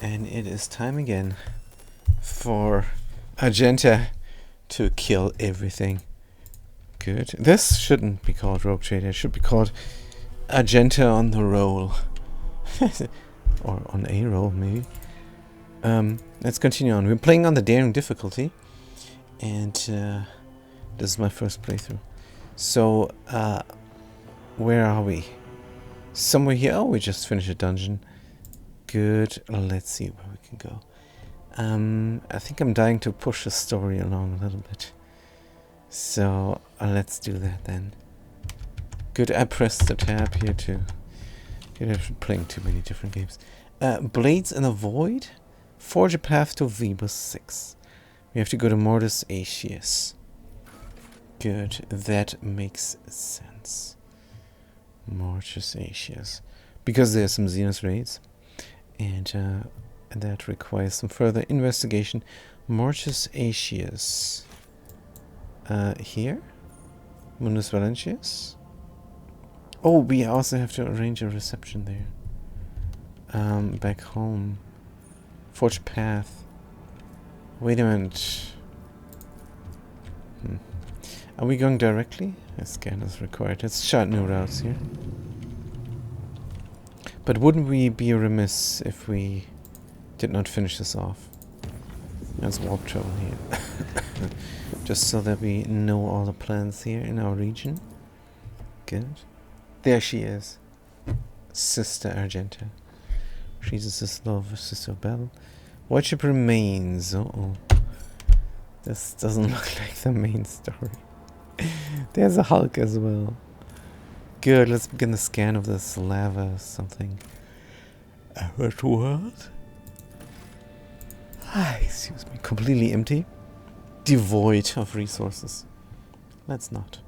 And it is time again for Argenta to kill everything. Good. This shouldn't be called Rogue Trader. It should be called Argenta on the roll. Or on a roll, maybe. Let's continue on. We're playing on the daring difficulty. And this is my first playthrough. So, where are we? Somewhere here. Oh, we just finished a dungeon. Good. Let's see where we can go. I think I'm dying to push the story along a little bit. So, let's do that then. Good. I pressed the tab here to get out of playing too many different games. Blades in the Void. Forge a path to Vebus 6. We have to go to Mortis Aetius. Good. That makes sense. Mortis Aetius. Because there's some Xenos raids. And that requires some further investigation. Mortis Aetius. Here? Mundus Valentius? Oh, we also have to arrange a reception there. Back home. Forge path. Wait a minute. Are we going directly? A scan is required. Let's chart new routes here. But wouldn't we be remiss if we did not finish this off? Let's warp travel here. Just so that we know all the plans here in our region. Good. There she is. Sister Argenta. She's a sister of Sister Bell. Worship remains. Uh-oh. This doesn't look like the main story. There's a Hulk as well. Good, let's begin the scan of this lava or something. Earth world? Excuse me. Completely empty. Devoid of resources. Let's not.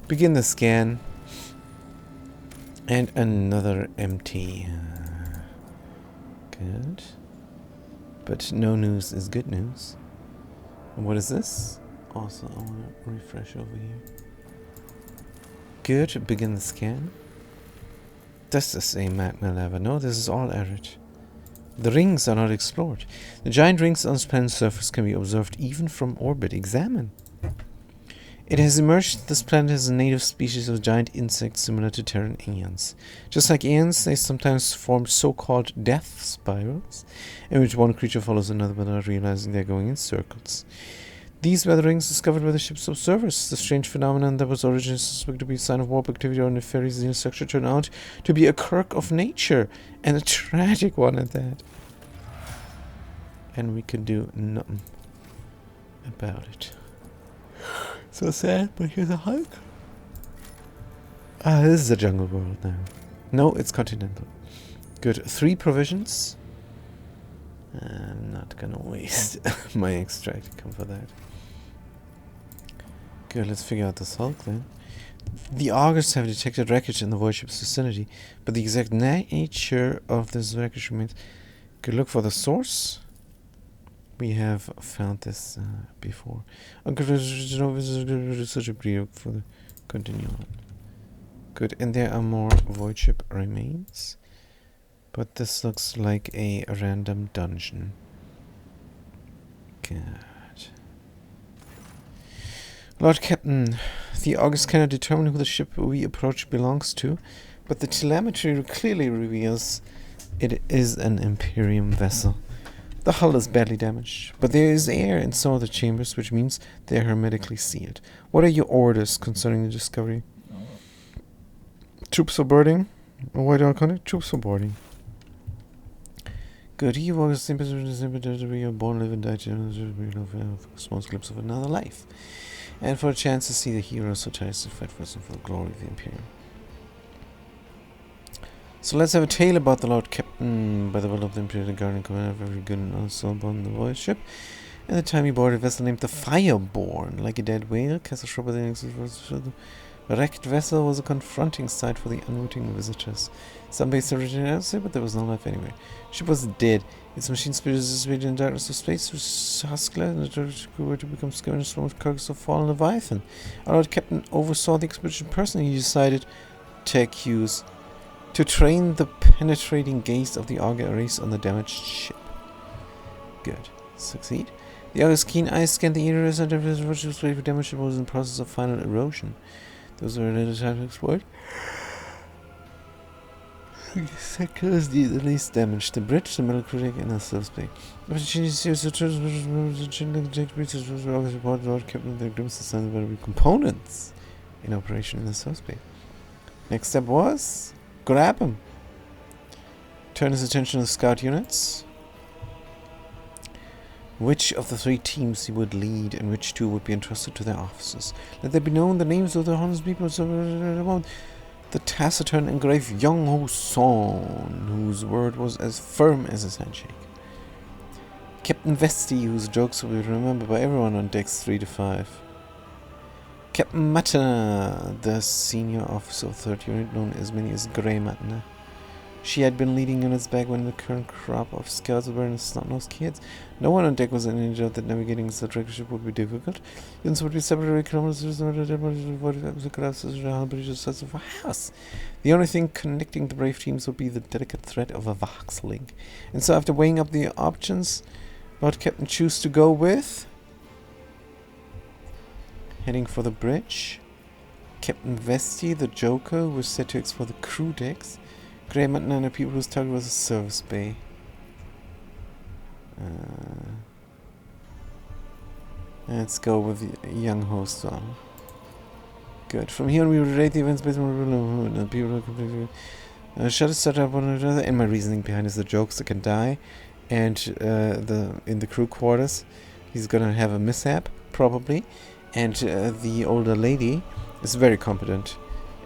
Begin the scan. And another empty. Good. But no news is good news. And what is this? Also, I want to refresh over here. Good. Begin the scan. This is a magma lava. No, this is all arid. The rings are not explored. The giant rings on the planet's surface can be observed even from orbit. Examine. It has emerged this planet as a native species of giant insects similar to Terran aeons. Just like aeons, they sometimes form so-called death spirals, in which one creature follows another without realizing they're going in circles. These were the rings discovered by the ship's observers. The strange phenomenon that was originally suspected to be a sign of warp activity or nefarious structure turned out to be a quirk of nature, and a tragic one at that. And we could do nothing about it. So sad, but here's a Hulk. This is a jungle world now. No, it's continental. Good. 3 provisions. I'm not gonna waste my extract to come for that. Good, let's figure out this Hulk then. The augurs have detected wreckage in the void ship's vicinity, but the exact nature of this wreckage remains. Good, look for the source. We have found this before. Such a brief for the continue on. Good, and there are more void ship remains. But this looks like a random dungeon. Good. Lord Captain, the augurs cannot determine who the ship we approach belongs to, but the telemetry clearly reveals it is an Imperium vessel. The hull is badly damaged, but there is air in some of the chambers, which means they are hermetically sealed. What are your orders concerning the discovery? Troops for boarding? Or why do I call it? Troops for boarding. Good. He was born, live, and die. Small glimpse of another life, and for a chance to see the heroes who tries to fight for us and for the glory of the Imperium. So let's have a tale about the Lord Captain. By the will of the Imperial Guardian Commander, very good and also upon the voyage ship. At the time he boarded a vessel named the Fireborn, like a dead whale. Castle Shrubber, the wrecked vessel was a confronting sight for the unwitting visitors. Some base originated outside, but there was no life anywhere. The ship was dead. Its machine spirit dissipated in the darkness of space. It was Huskler, and the Turkish crew were to become scavengers from the carcass of fallen Leviathan. Our Lord Captain oversaw the expedition personally. He decided take use to train the penetrating gaze of the augur race on the damaged ship. Good. Succeed. The other's keen eyes scanned the areas and was ready for damage was in the process of final erosion. Those are related to exploit. The sectors the least damage. The bridge, the metal critic, and the surface plate. After changes series of turns, was August reported Lord Captain the Grimm's assigned components in operation in the surface plate. Next step was grab him. Turn his attention to the scout units. Which of the 3 teams he would lead and which 2 would be entrusted to their officers. Let there be known the names of the honest people. The taciturn and grave Young Ho Son, whose word was as firm as his handshake. Captain Vesti, whose jokes will be remembered by everyone on decks 3 to 5. Captain Matana, the senior officer of 3rd unit, known as many as Grey Matana. She had been leading units back when the current crop of scouts were in snot-nosed kids. No one on deck was in any doubt that navigating the directorship would be difficult. Units would be separated kilometers from the collapses of the bridges of a house. The only thing connecting the brave teams would be the delicate thread of a Vox link. And so after weighing up the options, Lord Captain chose to go with heading for the bridge. Captain Vesti, the Joker, was set to explore the crew decks. Grey Mountain and the people whose target was a service bay. Let's go with Young Host on. Good. From here on, we will rate the events based on the people who completely. Shut it, start up one another, and my reasoning behind is the jokes that can die, and in the crew quarters, he's gonna have a mishap probably, and the older lady is very competent.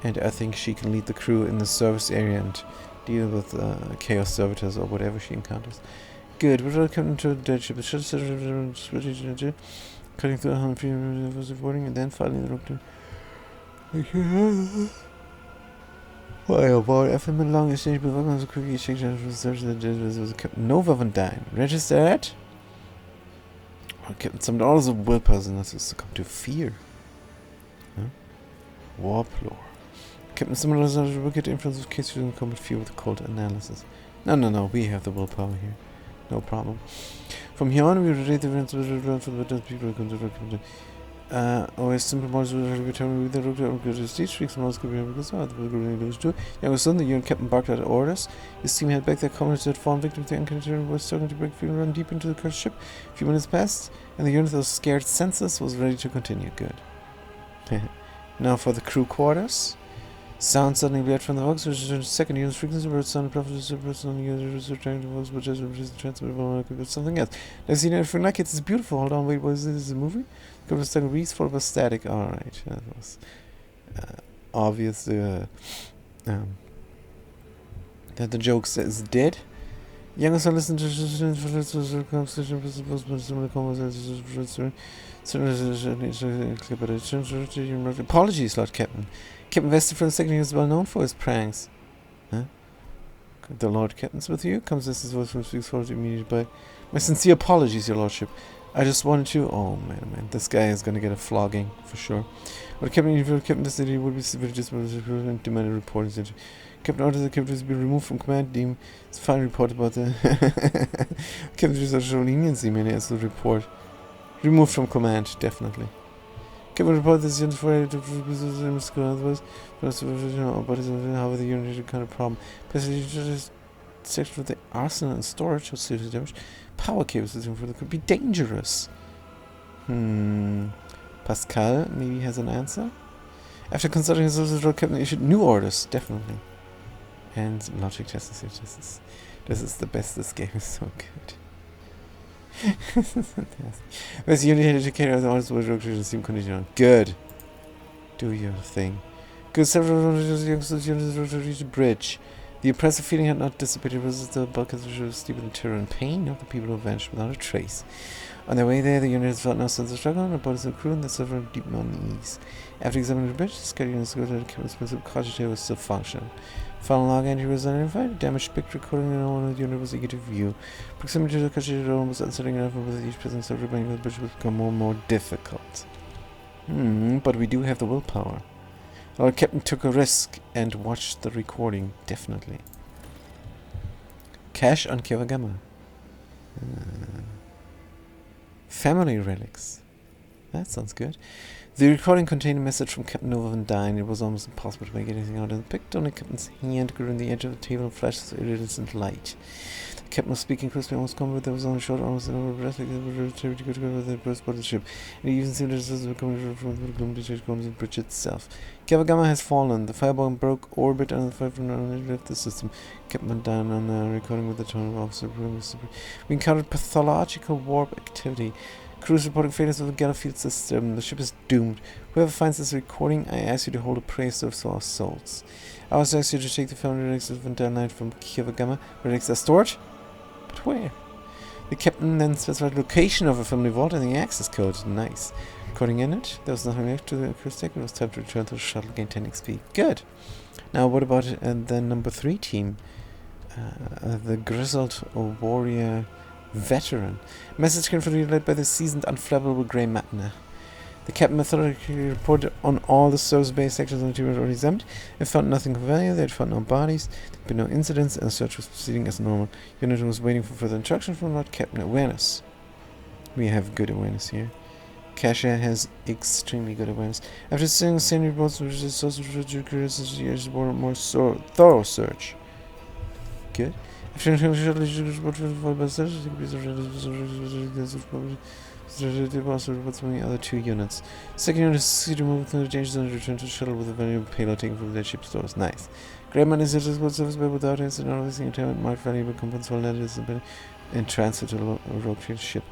And I think she can lead the crew in the service area and deal with chaos servitors or whatever she encounters. Good. We're coming to the dead ship. Cutting through 100 feet of boarding and then finally the rope to. Well, boy, I've been long exchange, but welcome to quickly exchange research that was Captain Nova Van Dyne. Register at? Captain some orders of willpower and that's succumb to fear. Huh? Warp lore. Captain Similar wicked influence of case using combat fear with cold analysis. No, we have the willpower here. No problem. From here on, we will rate the events for the people who come to recommend. Always simple models will determine with the route of good stage streaks models could be because the group lose too. Young was son, the young Captain barked out orders. His team had back their comrades had fallen victim to the encounter was starting to break free and run deep into the cursed ship. A few minutes passed, and the unit of scared senses was ready to continue. Good. Now for the crew quarters. Sound suddenly blared from the Vox, which is the second unit's frequency, where it sounded profits of person users are trying to Vox, but just transmitter with something else. I've seen everything like it. It's beautiful. Hold on, wait, what is this? Is a movie? Couple of second reads followed by static. Alright, that was obvious that the joke is dead. Youngest listen to apologies, Lord Captain. Captain Vesti from the second is well known for his pranks. Huh? The Lord Captain's with you? Comes this voice from speaks forward immediately by my sincere apologies, your lordship. I just wanted to oh man, this guy is gonna get a flogging for sure. But Captain the city would be severely disappointed and demanded reporting. Captain orders the captain to be removed from command team. It's fine report about the Captain just show leniency, man, as the report. Removed from command, definitely. Captain report this unit for otherwise but however the unit kind of problem. Just section of the arsenal and storage of serious damage. Power cables could be dangerous. Pascal maybe has an answer. After consulting his soldier, Captain issued new orders, definitely. And logic tests. This is the best. This game is so good. Where's the unit to carry out the orders with rotation team condition? Good. Do your thing. Good. Several units to reach the bridge. The oppressive feeling had not dissipated. It was the bulk of the steep in terror and pain of the people who vanished without a trace. On their way there, the units felt no sense of struggle, and the bodies of the crew and the several deep unease. After examining the bridge, the scout units go to the captain's principal cogitator was still functional. Final log entry was unidentified. Damaged pic recording and no one of the unit was eager to view. Proximity to the cogitator was unsettling enough, and with each presence of remaining the bridge would become more and more difficult. But we do have the willpower. Our captain took a risk and watched the recording, definitely. Cash on Kiwagama. Family relics. That sounds good. The recording contained a message from Captain Nova Van Dyne. It was almost impossible to make anything out of it. Picked on the captain's hand, grew on the edge of the table and flashed with iridescent light. The captain was speaking crisply, almost confident. There was only a short, almost an breath, like the burst part of the ship. And he even seemed as if it was coming from the gloom to the bridge itself. Kavagama has fallen. The firebomb broke orbit and the fire from left the system. Captain Van Dyne on the recording with the tone of officer. We encountered pathological warp activity. Crews reporting failures of the Gallowfield system. The ship is doomed. Whoever finds this recording, I ask you to hold a prayer service for our souls. I also ask you to take the family relics of Van Dyne from Kavagama. Relics are stored? But where? The captain then specified the location of a family vault and the access code. Nice. Recording ended. There was nothing left to the cruise deck. It was time to return to the shuttle, gain 10 XP. Good. Now, what about the number 3 team? The grizzled warrior veteran. Message came from the led by the seasoned, unflappable Grey Matna. The captain methodically reported on all the service base sections on the team were already examined and found nothing of value. They had found no bodies, there had been no incidents, and the search was proceeding as normal. Unit was waiting for further instructions from Lord Captain. Awareness. We have good awareness here. Kasha has extremely good awareness. After seeing same reports, which is more thorough search. Good. After the other 2 units. Second unit is removed from the danger zone and returned to the shuttle with a valuable payload taken from their ship stores. Nice. Greyman is a service by without incident or releasing attainment marked valuable components for landed and transferred to a rogue trader ship.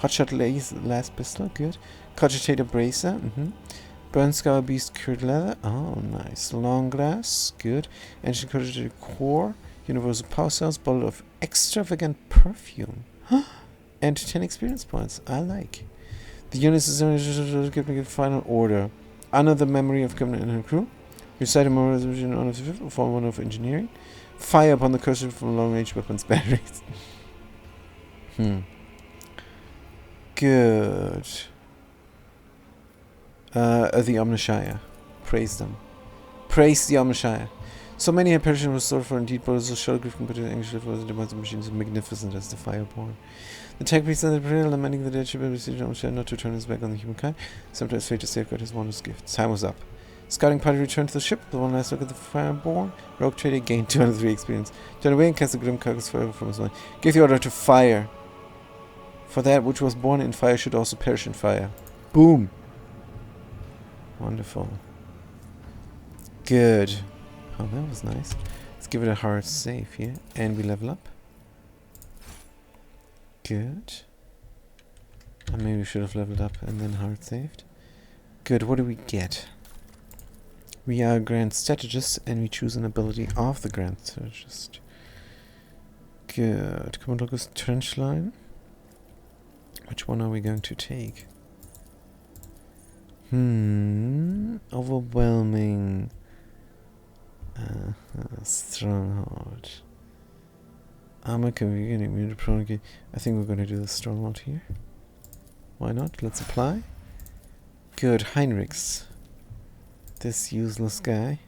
Hotshot last pistol, good. Cogitator bracer, Burn Scour Beast cured leather, oh nice. Long glass, good. Engine cogitator core. Universal power cells, bottle of extravagant perfume. And 10 experience points. I like. The unit is giving a final order. Honor the memory of Captain and her crew. Recite a memorial resolution on the 5th, form 1 of engineering. Fire upon the cursor from long range weapons batteries. Good. The Omnishire. Praise them. Praise the Omnishire. So many had perished and restored for indeed, but as a shuttle griffin put in English for the demands of machines as magnificent as the Fireborn. The tech priest and the Imperial lamenting the dead ship and received Omnishire not to turn his back on the humankind, sometimes fate to safeguard his wondrous gift. Time was up. Scouting party returned to the ship, the one last look at the Fireborn. Rogue trader gained 203 experience. Turned away and cast a grim carcass fire from his mind. Gave the order to fire. For that which was born in fire should also perish in fire. Boom! Wonderful. Good. Oh, that was nice. Let's give it a hard save here. And we level up. Good. And maybe we should have leveled up and then hard saved. Good. What do we get? We are a Grand Strategist and we choose an ability of the Grand Strategist. Good. Command Locus Trench Line. Which one are we going to take? Overwhelming. Stronghold. Armor convenient. I think we're going to do the stronghold here. Why not? Let's apply. Good. Heinrichs. This useless guy.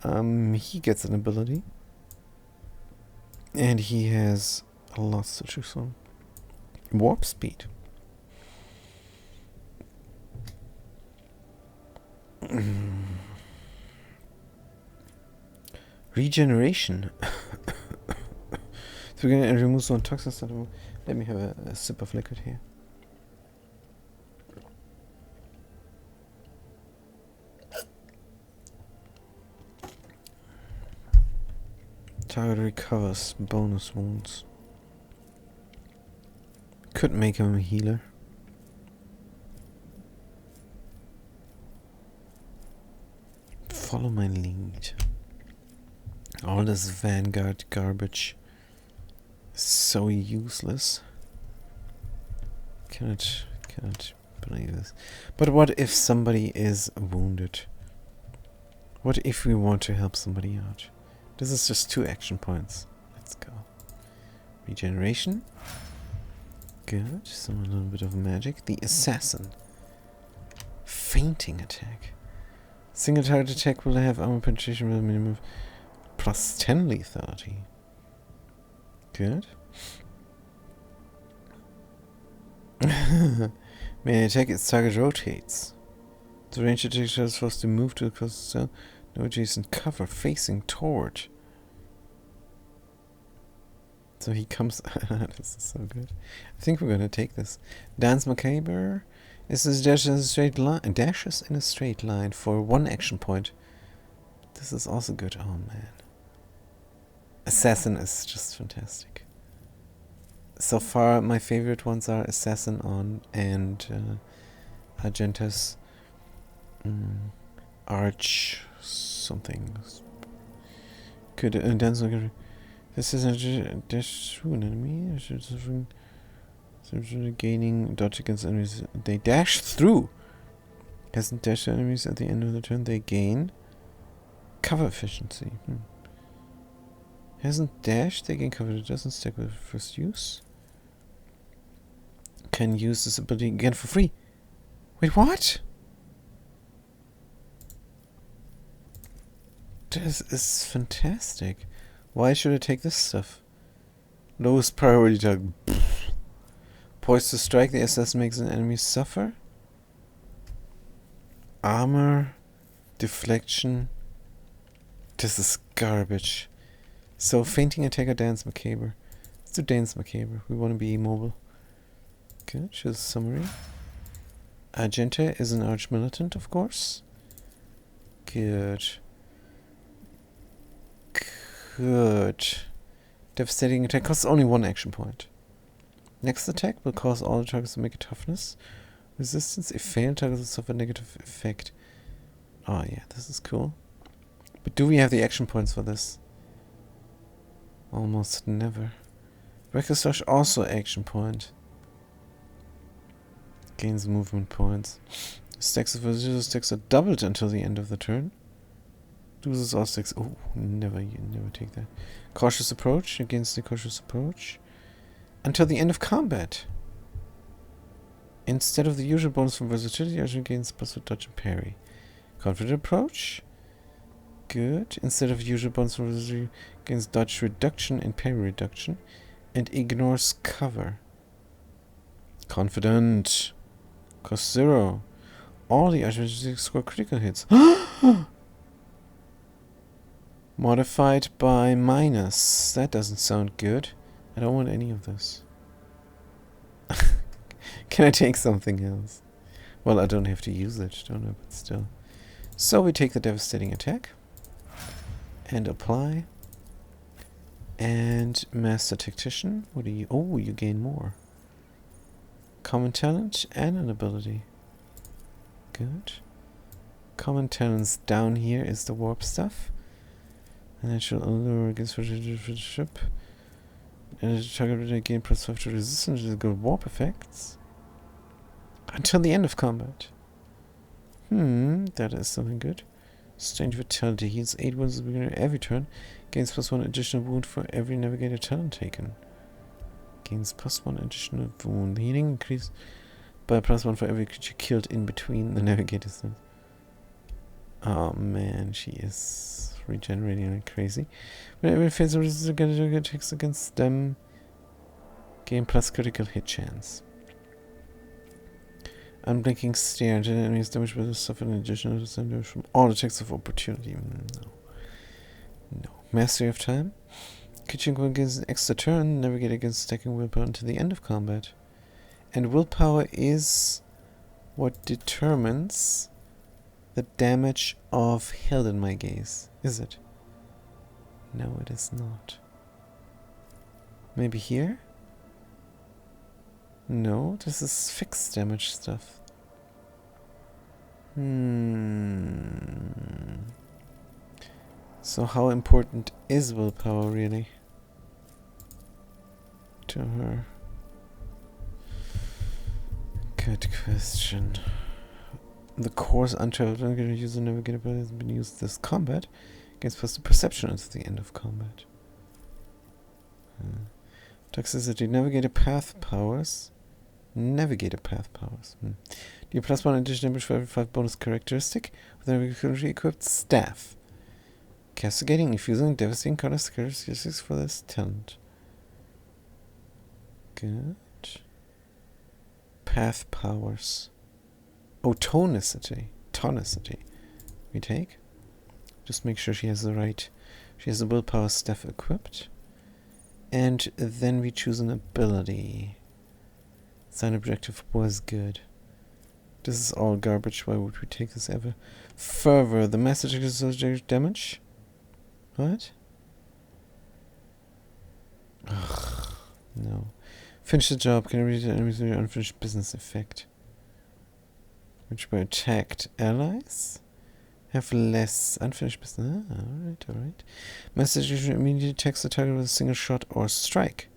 He gets an ability. And he has a lot to choose from. Warp speed. Regeneration. So we're going to remove some toxins. Let me have a sip of liquid here. Target recovers bonus wounds. Could make him a healer. Follow my lead. All this Vanguard garbage is so useless. Cannot believe this. But what if somebody is wounded? What if we want to help somebody out? This is just 2 action points. Let's go. Regeneration. Good. So a little bit of magic. The Assassin. Fainting attack. Single target attack will have armor penetration with a minimum of plus 10 lethality. Good. May I attack its target rotates. The range attack is supposed to move to across the cell. No adjacent cover facing toward. So he comes. This is so good. I think we're gonna take this. Dance Macabre. This is dashes in a straight line. Dashes in a straight line for 1 action point. This is also good. Oh man. Assassin is just fantastic. So far, my favorite ones are Assassin on and Argentus. Arch something. Could dance Macabre. This is a dash through an enemy. Gaining dodge against enemies. They dash through. Hasn't dashed enemies at the end of the turn. They gain cover efficiency. Hasn't dashed. They gain cover. It doesn't stack with first use. Can use this ability again for free. Wait, what? This is fantastic. Why should I take this stuff? Lowest priority target. Poised to strike, the SS makes an enemy suffer. Armor. Deflection. This is garbage. So, fainting attack or Dance Macabre. Let's do Dance Macabre. We want to be immobile. Good, choose a summary. Argenta is an arch militant, of course. Good. Good. Devastating attack costs only 1 action point. Next attack will cause all targets to make a toughness resistance. If failed, targets will suffer negative effect. Oh yeah, this is cool. But do we have the action points for this? Almost never. Reckless Rush also action point. Gains movement points. Stacks of residual stacks are doubled until the end of the turn. Loses all stacks. Oh, never, you never take that. Cautious Approach against the Cautious Approach. Until the end of combat. Instead of the usual bonus from versatility, Arjun gains plus with dodge and parry. Confident Approach. Good. Instead of usual bonus from versatility, gains dodge reduction and parry reduction. And ignores cover. Confident. Cost 0. All the Arjun score critical hits. Modified by minus. That doesn't sound good. I don't want any of this. Can I take something else? Well, I don't have to use it, don't I? But still. So we take the devastating attack. And apply. And Master Tactician. What do you... Oh, you gain more. Common talent and an ability. Good. Common talents down here is the warp stuff. And that shall allure against ship. And the target will gain plus 5 to resistance to the good warp effects. Until the end of combat. That is something good. Strange Vitality heals 8 wounds at the beginning of every turn. Gains plus 1 additional wound for every navigator talent taken. Gains plus 1 additional wound. The healing increased by plus 1 for every creature killed in between the navigators. Oh man, she is regenerating like crazy. Whenever it fails, resistance attacks against them. Gain plus critical hit chance. Unblinking Stare until enemies damaged by this suffer an additional damage from all attacks of opportunity. No. No. Mastery of Time. Creature gains an extra turn, navigate against stacking willpower until the end of combat. And willpower is what determines the damage of Held in My Gaze. Is it? No, it is not. Maybe here? No, this is fixed damage stuff. So how important is willpower really to her? Good question. The course untraveled and going to use the navigator ability has been used this combat against plus perception until the end of combat. Toxicity. Navigator path powers. Navigator path powers. Deal plus 1 additional damage for every 5 bonus characteristic with a currently equipped staff. Castigating, infusing, devastating characteristics for this talent. Good. Path powers. Oh, tonicity. Tonicity. We take. Just make sure she has the right... She has the willpower staff equipped. And then we choose an ability. Sign objective was good. This is all garbage. Why would we take this ever? Fervor. The message is damage? What? Ugh, no. Finish the job. Can I read the enemies with your unfinished business effect? Which were attacked allies? Have less unfinished business. Ah, alright, alright. Message usually immediately attacks the target with a single shot or strike.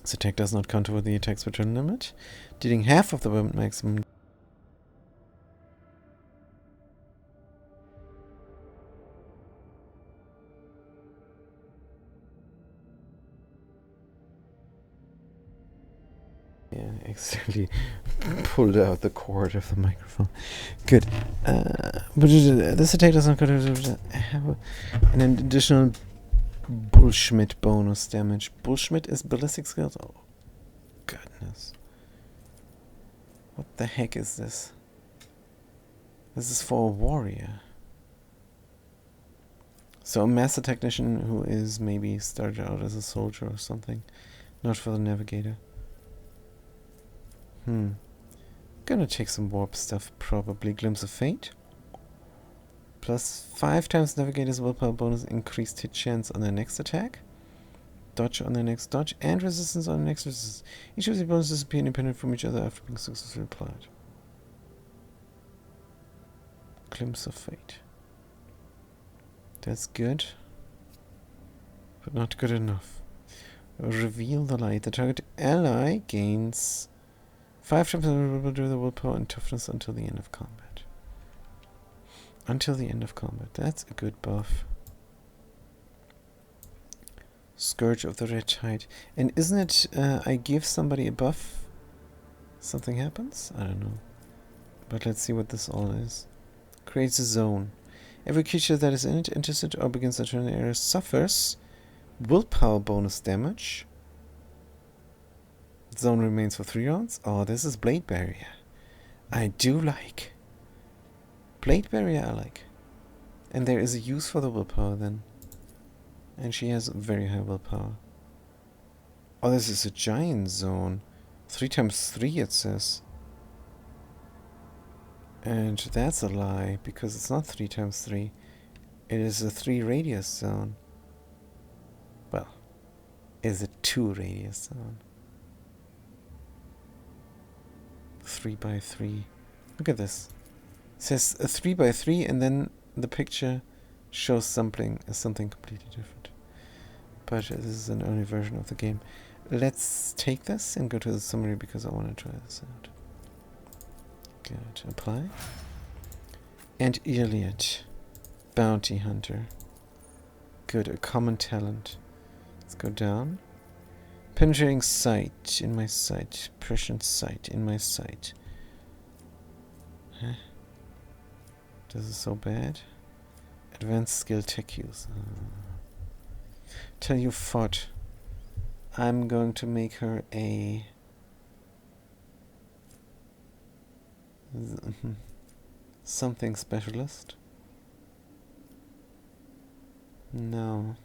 This attack does not counter with the attack's return limit, dealing half of the weapon maximum. Yeah, accidentally pulled out the cord of the microphone. Good. But this attack does not have an additional Bullschmidt bonus damage. Bullschmidt is ballistic skills. Oh, goodness. What the heck is this? This is for a warrior. So a master technician who is maybe started out as a soldier or something. Not for the navigator. Gonna take some warp stuff, probably. Glimpse of Fate. Plus 5 times Navigator's willpower bonus, increased hit chance on their next attack. Dodge on their next dodge, and resistance on their next resistance. Each of these bonuses disappear independent from each other after being successfully applied. Glimpse of Fate. That's good. But not good enough. Reveal the light. The target ally gains 5 times the willpower and toughness until the end of combat. Until the end of combat. That's a good buff. Scourge of the Red Tide. And isn't it I give somebody a buff, something happens? I don't know. But let's see what this all is. Creates a zone. Every creature that is in it, enters it, or begins to turn in the area suffers willpower bonus damage. The zone remains for 3 rounds. Oh, this is Blade Barrier. I do like. Blade Barrier I like. And there is a use for the willpower then. And she has very high willpower. Oh, this is a giant zone. 3 times 3 it says. And that's a lie, because it's not 3 times 3. It is a 3 radius zone. Well, is a 2 radius zone. 3 by 3. Look at this. It says a 3 by 3 and then the picture shows something completely different. But this is an early version of the game. Let's take this and go to the summary because I want to try this out. Good. Apply. And Iliad. Bounty Hunter. Good. A common talent. Let's go down. Penetrating sight in my sight. Prescient sight in my sight. Huh? This is so bad. Advanced skill tech use. Tell you fought. I'm going to make her a something specialist. No.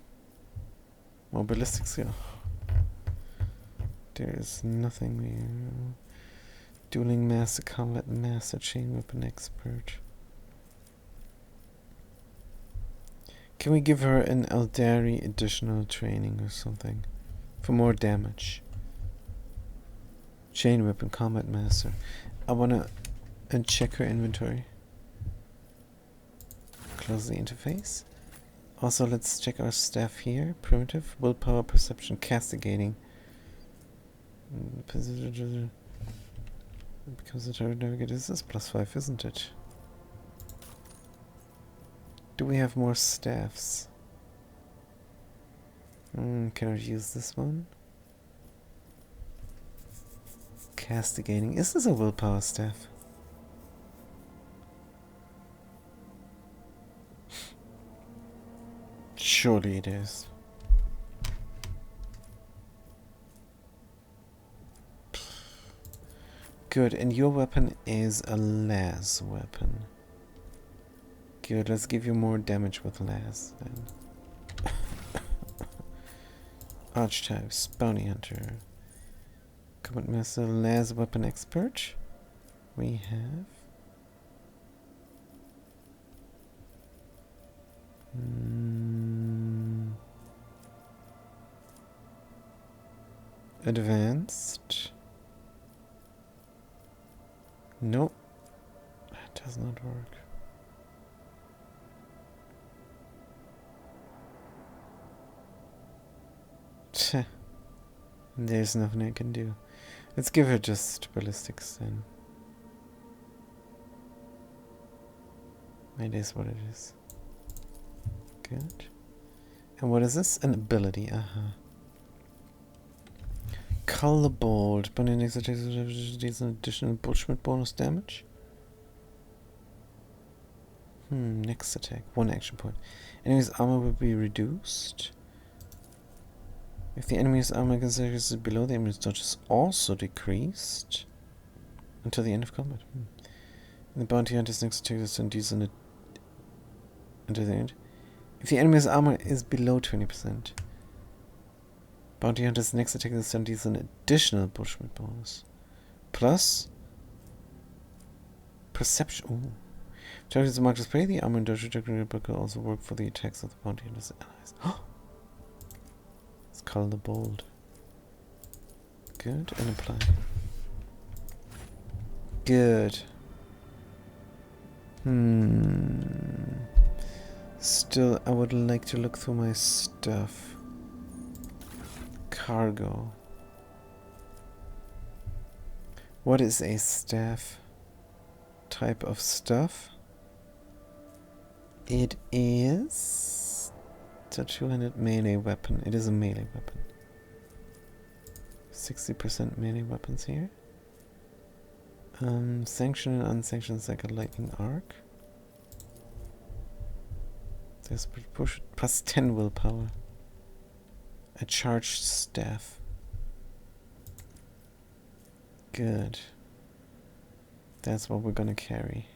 More ballistic skill. There is nothing there. Dueling master, combat master, chain weapon expert. Can we give her an Eldari additional training or something? For more damage. Chain weapon, combat master. I wanna check her inventory. Close the interface. Also, let's check our staff here. Primitive, willpower, perception, castigating. Because the target navigator is +5, isn't it? Do we have more staffs? Can I use this one? Castigating. Is this a willpower staff? Surely it is. Good, and your weapon is a las weapon. Good, let's give you more damage with las then. Archetypes, Bounty Hunter. Combat Master, las weapon expert. We have... Advanced. Nope. That does not work. Tch. There's nothing I can do. Let's give her just ballistics then. It is what it is. Good. And what is this? An ability. Color Bolt. But an additional Bushmit bonus damage. Next attack. 1 action point. Enemy's armor will be reduced. If the enemy's armor is below, the enemy's dodge is also decreased until the end of combat. The bounty hunter's next attack is reduced until the end. If the enemy's armor is below 20%, bounty hunter's next attack is reduced an additional Bushmit bonus. Plus perception. Ooh. Targets marked as prey, the armor and dodge reduction will also work for the attacks of the bounty hunter's allies. Let's call the bold. Good, and apply. Good. Still, I would like to look through my stuff. Cargo. What is a staff type of stuff? It is a two-handed melee weapon. It is a melee weapon. 60% melee weapons here. Sanctioned and unsanctioned is like a lightning arc. There's push plus 10 willpower. A charged staff. Good. That's what we're gonna carry.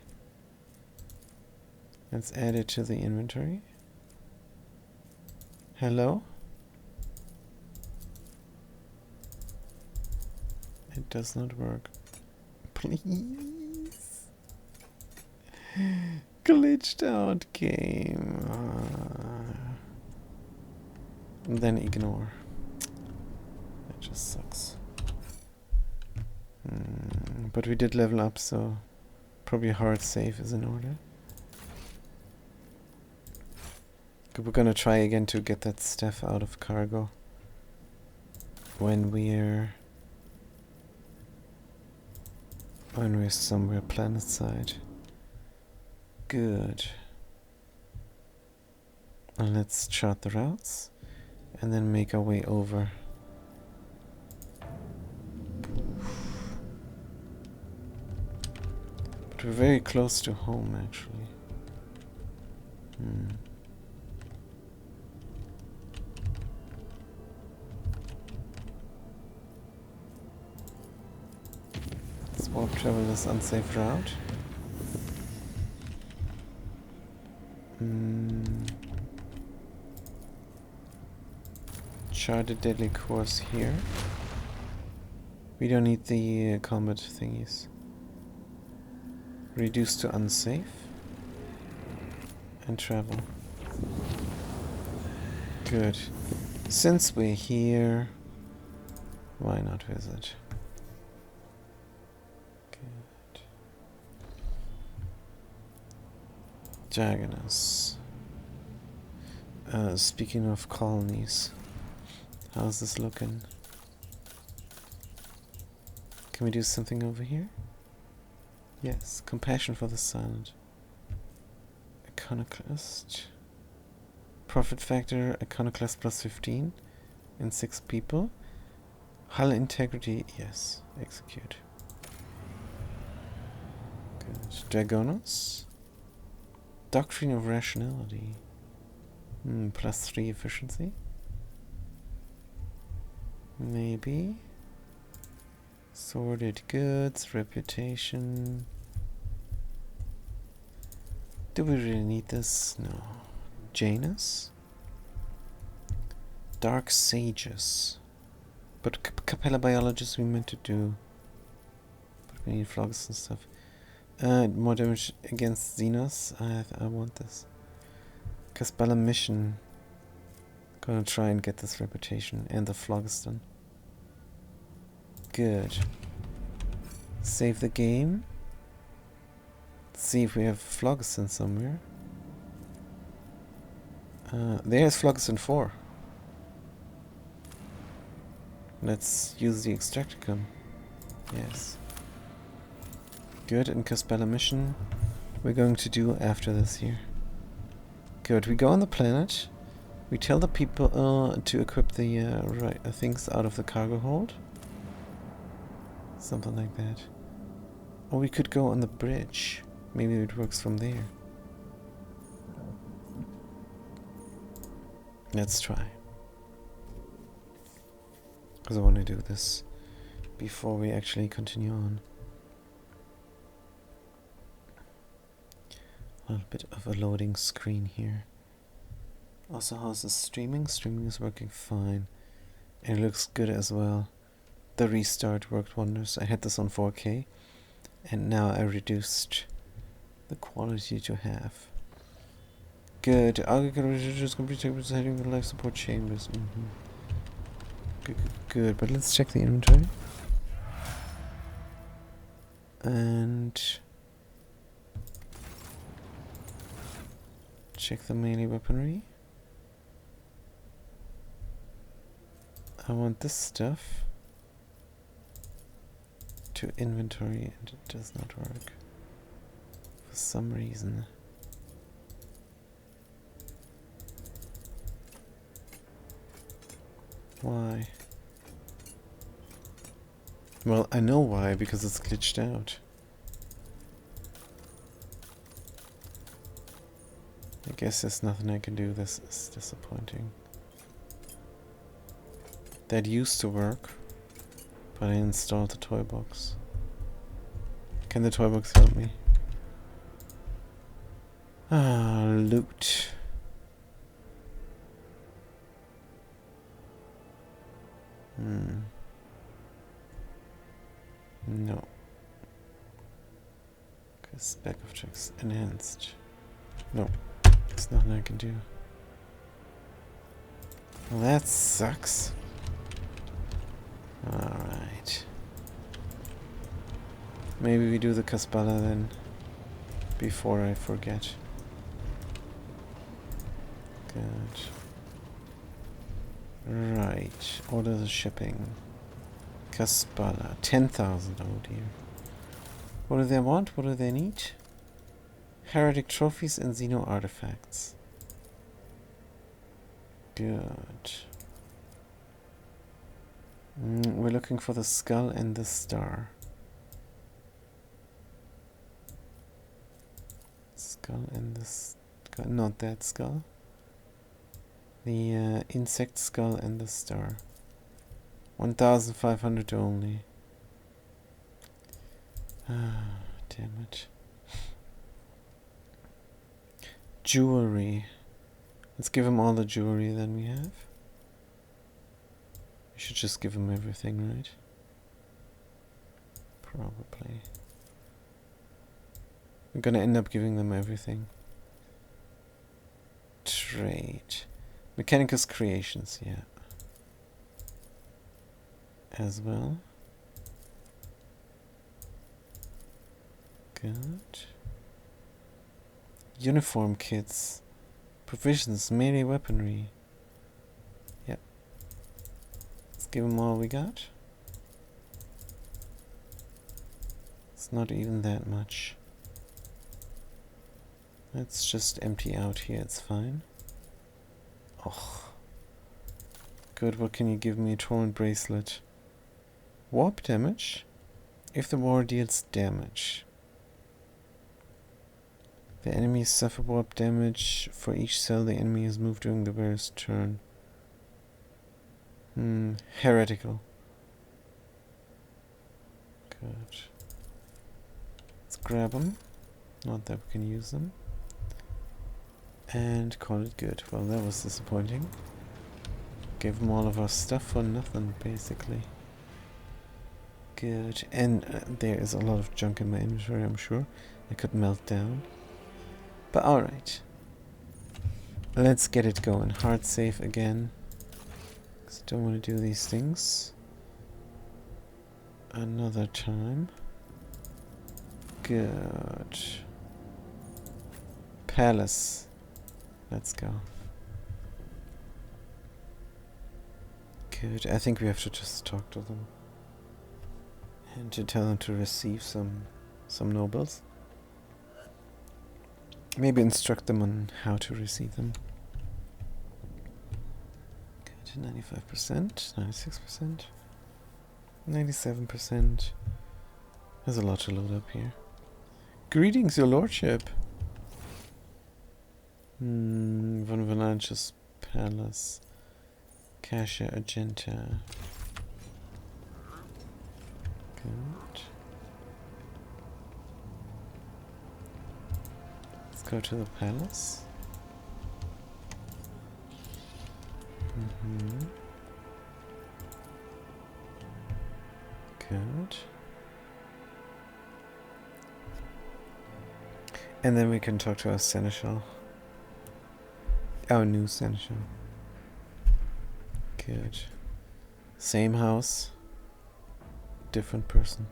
Let's add it to the inventory. Hello? It does not work. Please. Glitched out game. And then ignore. That just sucks. But we did level up, so probably a hard save is in order. We're gonna try again to get that stuff out of cargo when we're somewhere planet side. Good. And let's chart the routes and then make our way over. But we're very close to home actually. Warp travel this unsafe route. Chart a deadly course here. We don't need the combat thingies. Reduce to unsafe. And travel. Good. Since we're here, why not visit? Jaganus. Speaking of colonies, how's this looking? Can we do something over here? Yes, compassion for the silent. Iconoclast. Profit factor, iconoclast plus 15 and 6 people. Hull integrity, yes, execute. Good. Dragonos. Doctrine of Rationality. Plus 3 efficiency. Maybe. Sorted goods, reputation. Do we really need this? No. Janus? Dark Sages. But Capella Biologists we meant to do. But we need Phlogus and stuff. More damage against Xenos. I want this. Caspella Mission. Gonna try and get this reputation and the Phlogiston. Good. Save the game. See if we have Phlogiston somewhere. There's Phlogiston 4. Let's use the Extracticum. Yes. Good, and Caspella mission we're going to do after this here. Good, we go on the planet. We tell the people to equip the right things out of the cargo hold. Something like that. Or we could go on the bridge. Maybe it works from there. Let's try. Because I want to do this before we actually continue on. A little bit of a loading screen here. Also, how's the streaming? Streaming is working fine. And it looks good as well. The restart worked wonders. I had this on 4K. And now I reduced the quality to half. Good. Just complete heading the life support chambers. Good. But let's check the inventory. And check the melee weaponry. I want this stuff to inventory, and it does not work for some reason. Why? Well, I know why, because it's glitched out. I guess there's nothing I can do. This is disappointing. That used to work, but I installed the toy box. Can the toy box help me? Loot. No. Because spec of checks enhanced. No. There's nothing I can do. Well, that sucks. Alright. Maybe we do the Caspella then, before I forget. Good. Right. Order the shipping. Caspella. 10,000. Oh dear. What do they want? What do they need? Heretic trophies and Xeno artifacts. Good. We're looking for the skull and the star. Skull and the skull. Not that skull. The insect skull and the star. 1,500 only. Ah, damn it. Jewelry. Let's give him all the jewelry that we have. We should just give him everything, right? Probably. We're gonna end up giving them everything. Trade. Mechanicus Creations, yeah. As well. Good. Uniform kits. Provisions, melee weaponry. Yep. Let's give them all we got. It's not even that much. Let's just empty out here, it's fine. Oh. Good, what can you give me? Torrent bracelet. Warp damage? If the war deals damage. The enemies suffer warp damage for each cell the enemy has moved during the various turn. Heretical. Good. Let's grab them. Not that we can use them. And call it good. Well, that was disappointing. Gave them all of our stuff for nothing, basically. Good. And there is a lot of junk in my inventory, I'm sure. I could melt down. But alright. Let's get it going. Hard save again. Because I don't want to do these things another time. Good. Palace. Let's go. Good. I think we have to just talk to them. And to tell them to receive some nobles. Maybe instruct them on how to receive them. Good. 95%, 96%, 97%. There's a lot to load up here. Greetings, your lordship. Von Valanche's palace. Cassia Argenta. Good. Let's go to the palace. Good. And then we can talk to our seneschal. Our new seneschal. Good. Same house. Different person.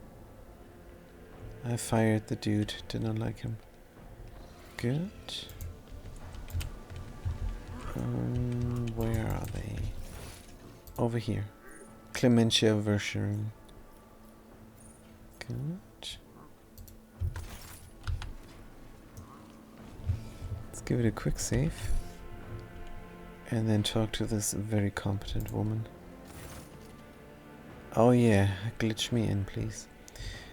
I fired the dude. Did not like him. Good. Where are they? Over here. Clementia Verschuren. Good. Let's give it a quick save. And then talk to this very competent woman. Oh yeah, glitch me in, please.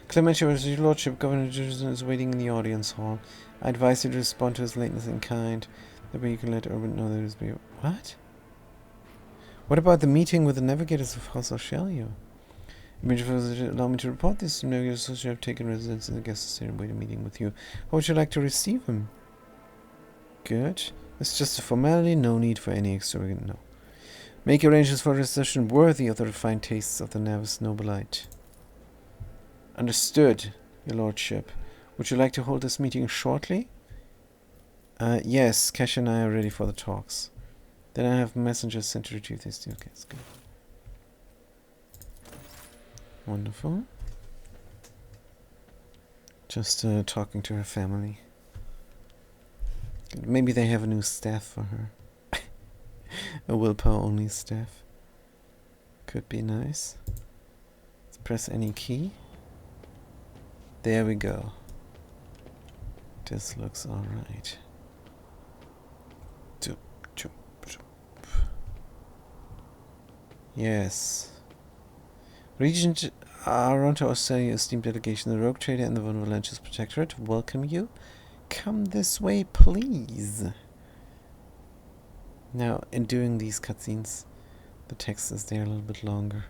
Clementia, your lordship, Governor Jerusalem is waiting in the audience hall. I advise you to respond to his lateness in kind. That way you can let Urban know that it is being... What? What about the meeting with the navigators of House Australia? Allow me to report this. The navigators have taken residence in the guest center and wait a meeting with you. How would you like to receive him? Good. It's just a formality, no need for any extravagant no. Make arrangements for a reception worthy of the refined tastes of the Navis Nobilite. Understood, your lordship. Would you like to hold this meeting shortly? Yes, Cash and I are ready for the talks. Then I have messengers sent to retrieve this. Okay, that's good. Wonderful. Just talking to her family. Maybe they have a new staff for her. A willpower only staff. Could be nice. Let's press any key. There we go. This looks alright. Yes. Regent Aronto Australia, esteemed delegation, the Rogue Trader and the Von Valanche's Protectorate welcome you. Come this way, please. Now, in doing these cutscenes, the text is there a little bit longer,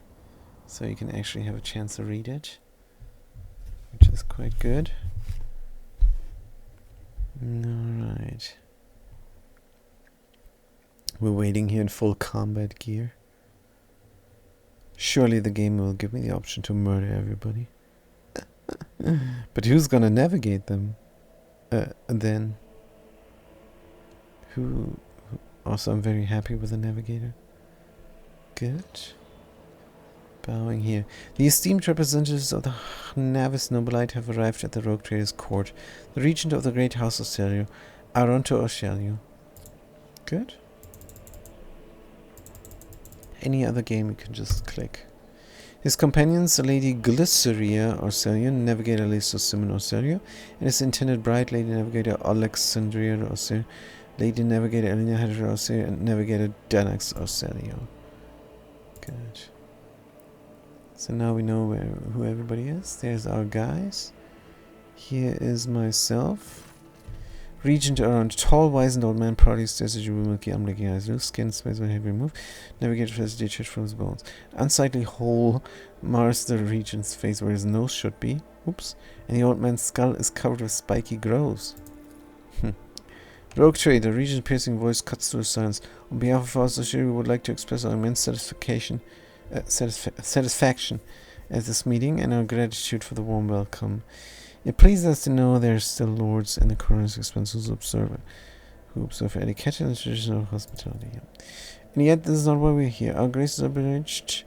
so you can actually have a chance to read it, which is quite good. Alright. We're waiting here in full combat gear. Surely the game will give me the option to murder everybody. But who's gonna navigate them? Then. Who? Also, I'm very happy with the navigator. Good. Bowing here. The esteemed representatives of the Navis Nobilite have arrived at the Rogue Trader's court. The regent of the Great House of Celio, Aronto Australia. Good. Any other game you can just click. His companions, Lady Glyceria Orcelian, Navigator Leso Simon Orcelio, and his intended bride, Lady Navigator Alexandria Orcelio, Lady Navigator Elena Hedra Orcelio, and Navigator Danax Orcelio. Good. So now we know who everybody is. There's our guys. Here is myself. Regent around. Tall, wizened old man proudly stares at you with milky, unblinking eyes. Loose skin, space when heavy move. Navigate first detached from his bones. Unsightly hole mars the regent's face where his nose should be. Oops. And the old man's skull is covered with spiky growths. Rogue trader, regent piercing voice cuts through silence. On behalf of our society, we would like to express our immense satisfaction at this meeting and our gratitude for the warm welcome. It pleases us to know there are still lords in the coroner's expense who observe etiquette and the tradition of hospitality. And yet, this is not why we're here. Our grace is obliged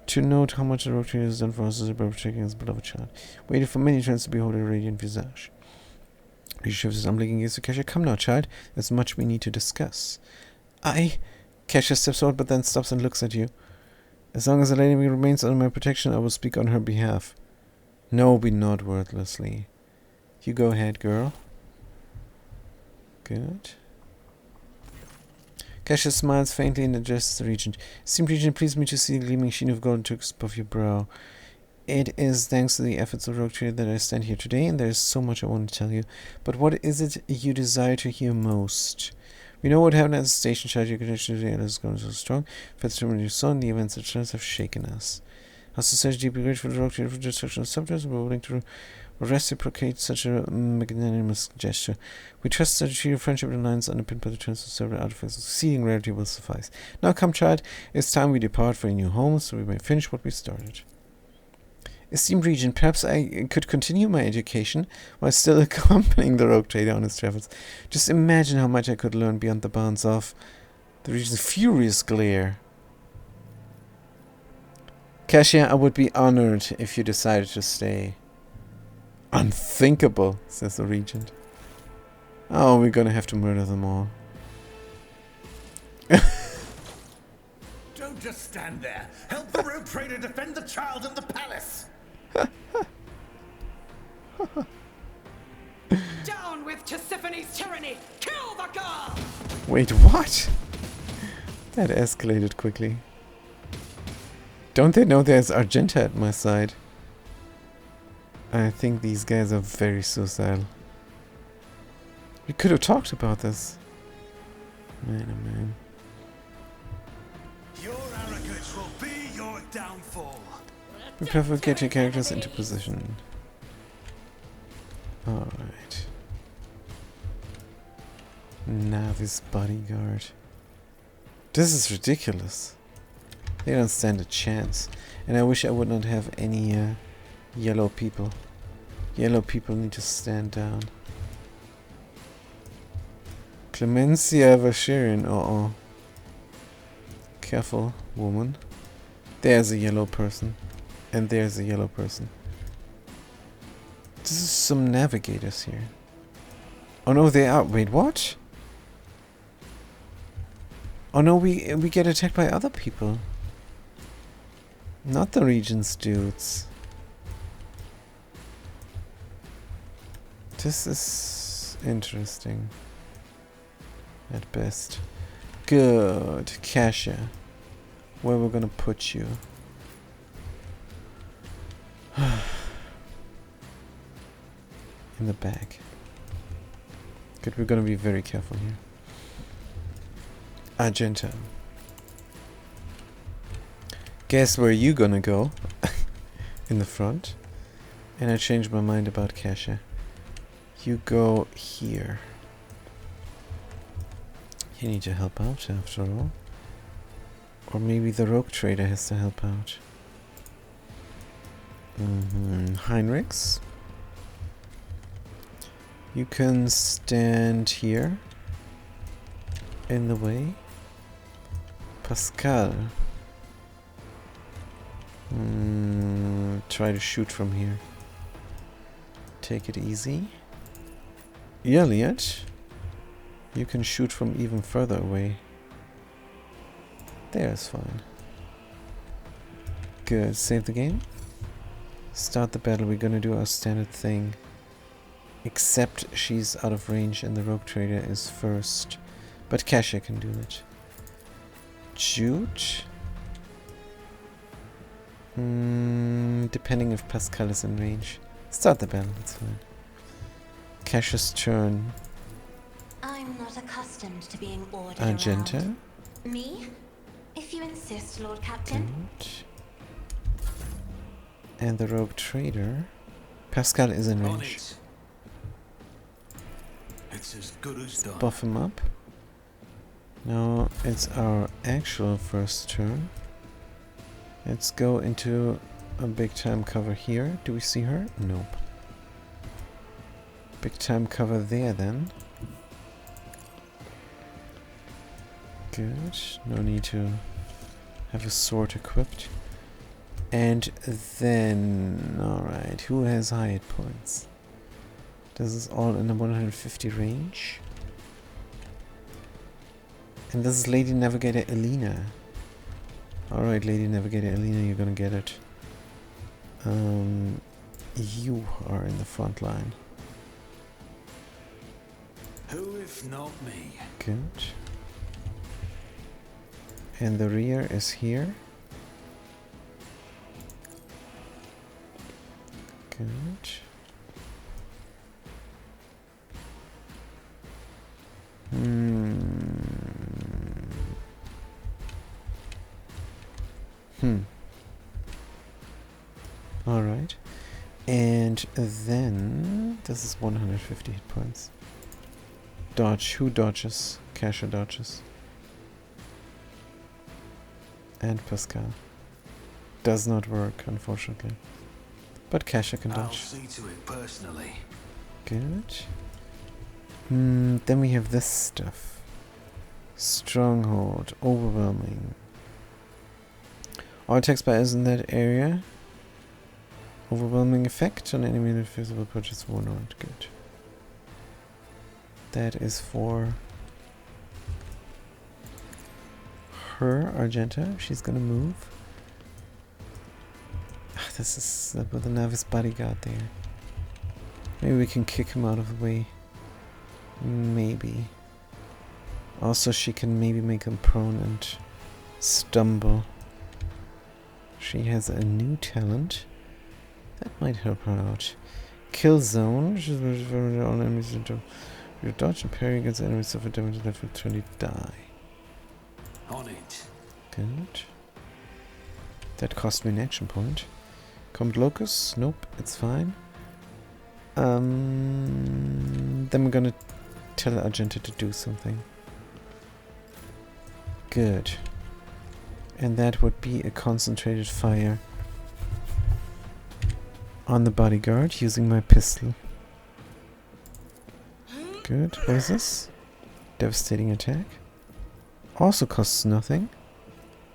to note how much the Rogue trader has done for us as a protecting his beloved child. Waited for many turns to behold her radiant visage. He shifts his unblinking gaze to Kesha. Come now, child. There's much we need to discuss. Kesha steps forward but then stops and looks at you. As long as the lady remains under my protection, I will speak on her behalf. No, we nod wordlessly. You go ahead, girl. Good. Kesha smiles faintly and addresses the regent. Esteemed regent, please me to see the gleaming sheen of golden twigs above your brow. It is thanks to the efforts of Rogue Trader that I stand here today, and there is so much I want to tell you. But what is it you desire to hear most? We know what happened at the station, child. Your connection to the others is going so strong. Feds from your son, the events of chance have shaken us. Our society is deeply grateful to Rogue Trader for the destruction of subjects, and we're willing to reciprocate such a magnanimous gesture. We trust that your friendship and alliance underpinned by the terms of several artifacts of exceeding rarity will suffice. Now come, child. It's time we depart for a new home, so we may finish what we started. Esteemed Regent, perhaps I could continue my education while still accompanying the Rogue Trader on his travels. Just imagine how much I could learn beyond the bounds of the Regent's furious glare. Kesha, I would be honored if you decided to stay. Unthinkable, says the Regent. Oh, we're gonna have to murder them all. Don't just stand there. Help the Rogue Trader defend the child and the palace. Down with Tisiphone's tyranny! Kill the girl! Wait, what? That escalated quickly. Don't they know there's Argenta at my side? I think these guys are very suicidal. We could have talked about this. Man, oh man. Your arrogance will be your downfall. Prepare for getting characters into position. Alright. Now this bodyguard. This is ridiculous. They don't stand a chance. And I wish I would not have any yellow people. Yellow people need to stand down. Clemencia Vashirian. Uh-oh. Careful, woman. There's a yellow person. And there's a yellow person. This is some navigators here. Oh no, they are. Wait, what? Oh no, we get attacked by other people. Not the Regent's dudes. This is interesting. At best. Good. Kesha. Where we're gonna put you? In the back. Good, we're gonna be very careful here. Argenta. Guess where you gonna go? In the front. And I changed my mind about Kesha. You go here. You need to help out after all. Or maybe the Rogue Trader has to help out. Heinrichs. You can stand here. In the way. Pascal. Try to shoot from here. Take it easy. Elliot. You can shoot from even further away. There's fine. Good. Save the game. Start the battle. We're gonna do our standard thing. Except she's out of range and the Rogue Trader is first. But Kesha can do it. Jude? Depending if Pascal is in range. Start the battle, that's fine. Kesha's turn. accustomed to being ordered Argenta. around. Me? If you insist, Lord Captain. Good. And the rogue trader. Pascal is in On range. it. It's as good as done. Buff him up. Now it's our actual first turn. Let's go into a big time cover here. Do we see her? Nope. Big time cover there then. Good. No need to have a sword equipped. And then, alright, who has high hit points? This is all in the 150 range. And this is Lady Navigator Elena. Alright, Lady Navigator Elena, you're gonna get it. You are in the front line. Who if not me? Good. And the rear is here. Good. Alright. And then this is 150 hit points. Dodge. Who dodges? Kasha dodges. And Pascal. Does not work, unfortunately. But Kasha can I'll dodge. see to it personally. Good. Then we have this stuff. Stronghold. Overwhelming. All attacks by us in that area. Overwhelming effect on enemy and visible purchase 1 round. Good. That is for her, Argenta. She's gonna move. This is with the Navis bodyguard there. Maybe we can kick him out of the way. Maybe. Also, she can maybe make him prone and stumble. She has a new talent. That might help her out. Kill zone. She's all enemies into your dodge and parry against enemies suffer damage that will turn you die. On it. Good. That cost me an action point. Combat Locus? Nope, it's fine. Then we're gonna tell Argenta to do something. Good. And that would be a concentrated fire on the bodyguard using my pistol. Good. What is this? Devastating attack. Also costs nothing.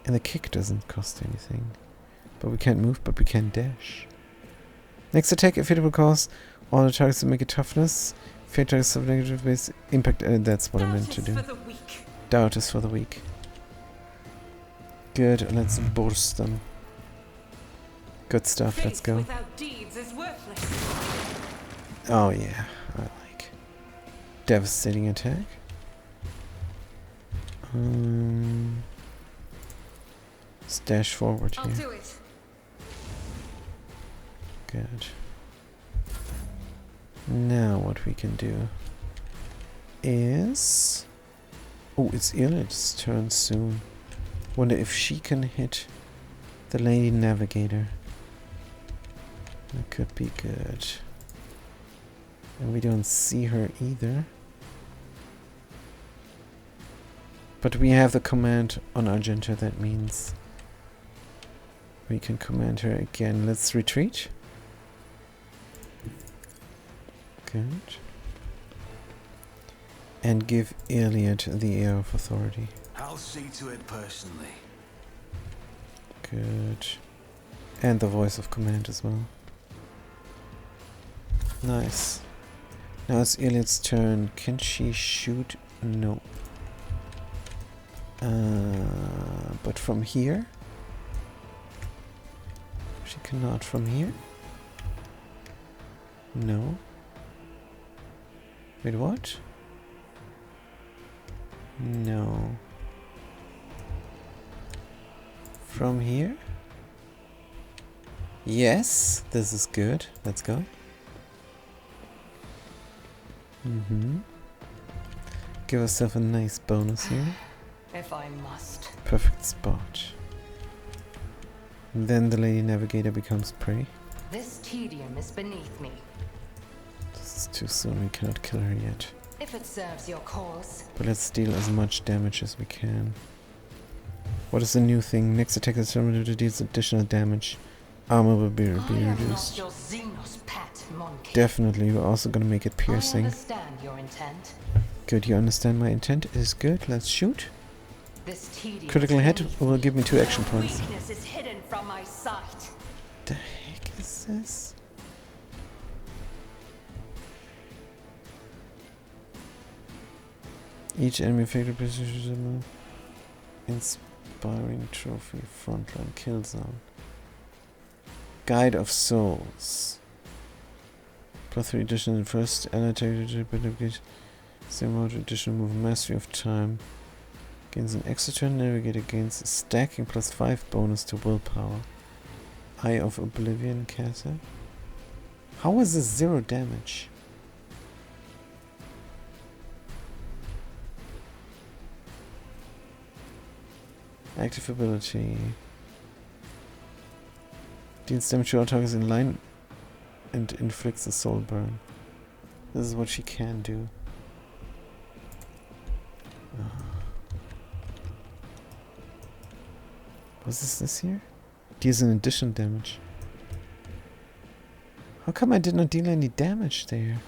And the kick doesn't cost anything. But we can't move, but we can dash. Next attack, if it will cause all the targets to make a toughness. Fair targets have negative base impact. That's what I meant to do. For the weak. Doubt is for the weak. Good, let's burst them. Good stuff, let's Faith go. without deeds is worthless. Oh yeah, I like. Devastating attack. Let's dash forward I'll here. do it. Good. Now what we can do is... Oh, it's Iliad's turn soon. Wonder if she can hit the Lady Navigator. That could be good. And we don't see her either. But we have the command on Argenta, that means we can command her again. Let's retreat. Good. And give Iliad the air of authority. I'll see to it personally. Good. And the voice of command as well. Nice. Now it's Iliad's turn. Can she shoot? No. But from here? She cannot from here? No. Wait, what? No. From here? Yes, this is good. Let's go. give ourselves a nice bonus here. If I must. Perfect spot. And then the Lady Navigator becomes prey. This tedium is beneath me. This is too soon, we cannot kill her yet. If it serves your cause. But let's deal as much damage as we can. What is the new thing? Next attack is determined deals additional damage. Armor will be reduced. Your Xenos pet, monkey. Definitely, we're also gonna make it piercing. I understand your intent. Good, you understand my intent? Is good. Let's shoot. This tedium Critical hit will give me 2 action points. Weakness is hidden from my sight. The heck is this? Each enemy affected position inspiring trophy frontline kill zone. Guide of Souls. +3 additional first annotated same mode additional move mastery of time. Gains an extra turn, navigator gains a stacking +5 bonus to willpower. Eye of Oblivion Casa. How is this 0 damage? Active ability. Deals damage to all targets in line and inflicts a soul burn. This is what she can do. Was this here? Deals an additional damage. How come I did not deal any damage there?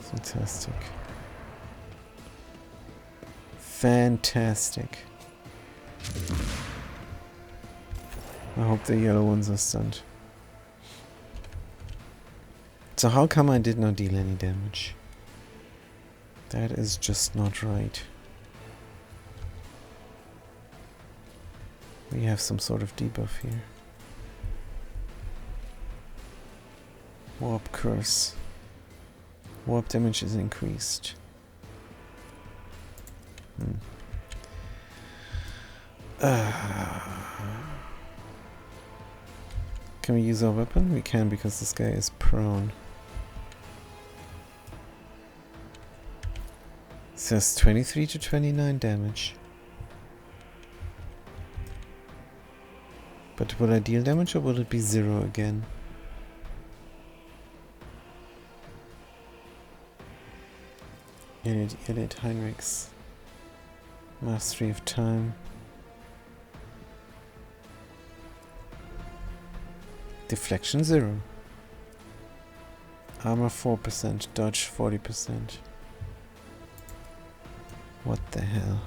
Fantastic. Fantastic. I hope the yellow ones are stunned. So how come I did not deal any damage? That is just not right. We have some sort of debuff here. Warp curse. Warp damage is increased. Can we use our weapon? We can because this guy is prone. It says 23 to 29 damage. But will I deal damage or will it be 0 again? Elliot Heinrichs. Mastery of time. Deflection 0. Armor 4%, dodge 40%. What the hell?